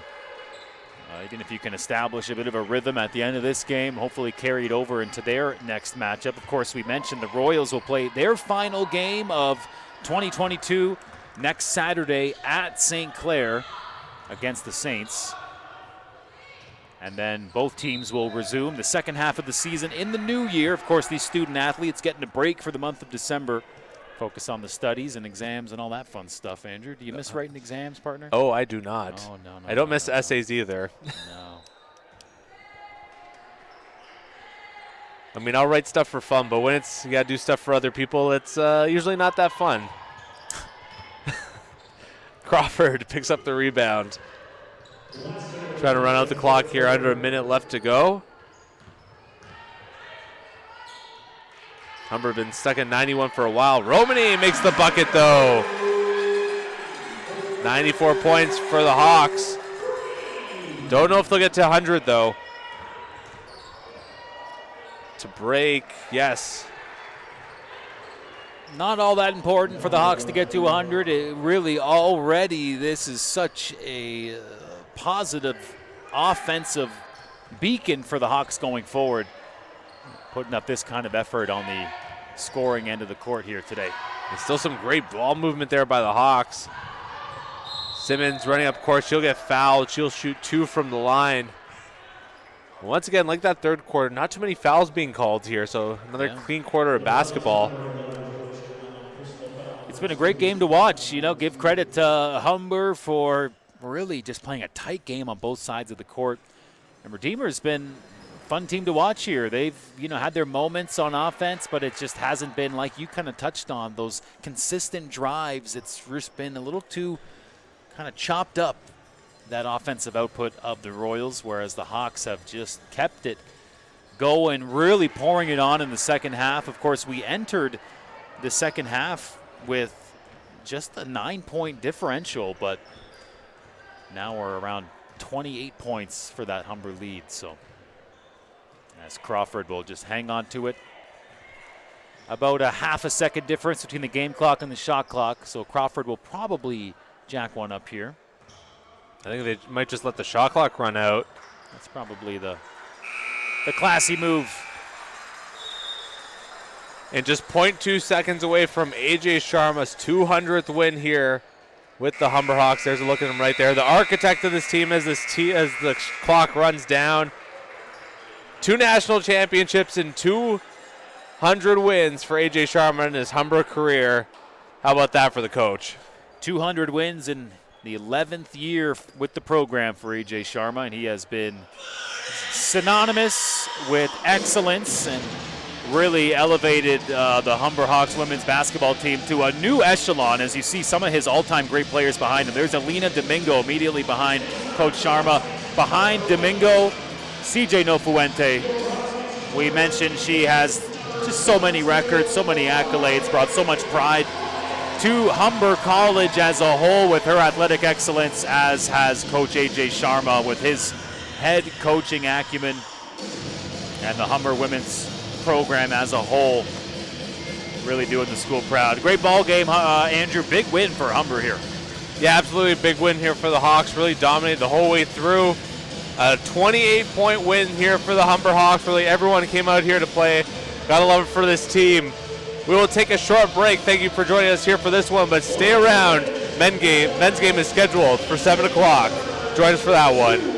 even if you can establish a bit of a rhythm at the end of this game, hopefully carry it over into their next matchup. Of course, we mentioned the Royals will play their final game of 2022 next Saturday at St. Clair against the Saints. And then both teams will resume the second half of the season in the new year. Of course, these student athletes getting a break for the month of December. Focus on the studies and exams and all that fun stuff, Andrew. Do you miss writing exams, partner? Oh, I do not. Oh, no. I don't miss essays either. No. I mean, I'll write stuff for fun, but when you got to do stuff for other people, it's usually not that fun. Crawford picks up the rebound. Trying to run out the clock here, under a minute left to go. Humber been stuck at 91 for a while. Romani makes the bucket, though. 94 points for the Hawks. Don't know if they'll get to 100, though. To break, yes. Not all that important for the Hawks to get to 100. It really already, this is such a positive offensive beacon for the Hawks going forward. Putting up this kind of effort on the scoring end of the court here today. There's still some great ball movement there by the Hawks. Simmons running up court. She'll get fouled. She'll shoot 2 from the line. Once again, like that third quarter, not too many fouls being called here, so another clean quarter of basketball. It's been a great game to watch. Give credit to Humber for really just playing a tight game on both sides of the court. And Redeemer's been fun team to watch here. They've, had their moments on offense, but it just hasn't been, like you kind of touched on, those consistent drives. It's just been a little too kind of chopped up, that offensive output of the Royals, whereas the Hawks have just kept it going, really pouring it on in the second half. Of course, we entered the second half with just a 9-point differential, but now we're around 28 points for that Humber lead. So as Crawford will just hang on to it. About a half a second difference between the game clock and the shot clock. So Crawford will probably jack one up here. I think they might just let the shot clock run out. That's probably the classy move. And just 0.2 seconds away from AJ Sharma's 200th win here with the Humber Hawks. There's a look at him right there. The architect of this team as the clock runs down. 2 national championships and 200 wins for A.J. Sharma in his Humber career. How about that for the coach? 200 wins in the 11th year with the program for A.J. Sharma, and he has been synonymous with excellence and really elevated the Humber Hawks women's basketball team to a new echelon. As you see some of his all-time great players behind him. There's Alina Domingo immediately behind Coach Sharma. Behind Domingo, CJ Nofuente. We mentioned she has just so many records, so many accolades, brought so much pride to Humber College as a whole with her athletic excellence, as has Coach A.J. Sharma with his head coaching acumen, and the Humber women's program as a whole really doing the school proud. Great ball game, Andrew. Big win for Humber here. Yeah, absolutely big win here for the Hawks. Really dominated the whole way through. A 28-point win here for the Humber Hawks. Really everyone came out here to play. Gotta love it for this team. We will take a short break. Thank you for joining us here for this one, but stay around. Men's game is scheduled for 7 o'clock. Join us for that one.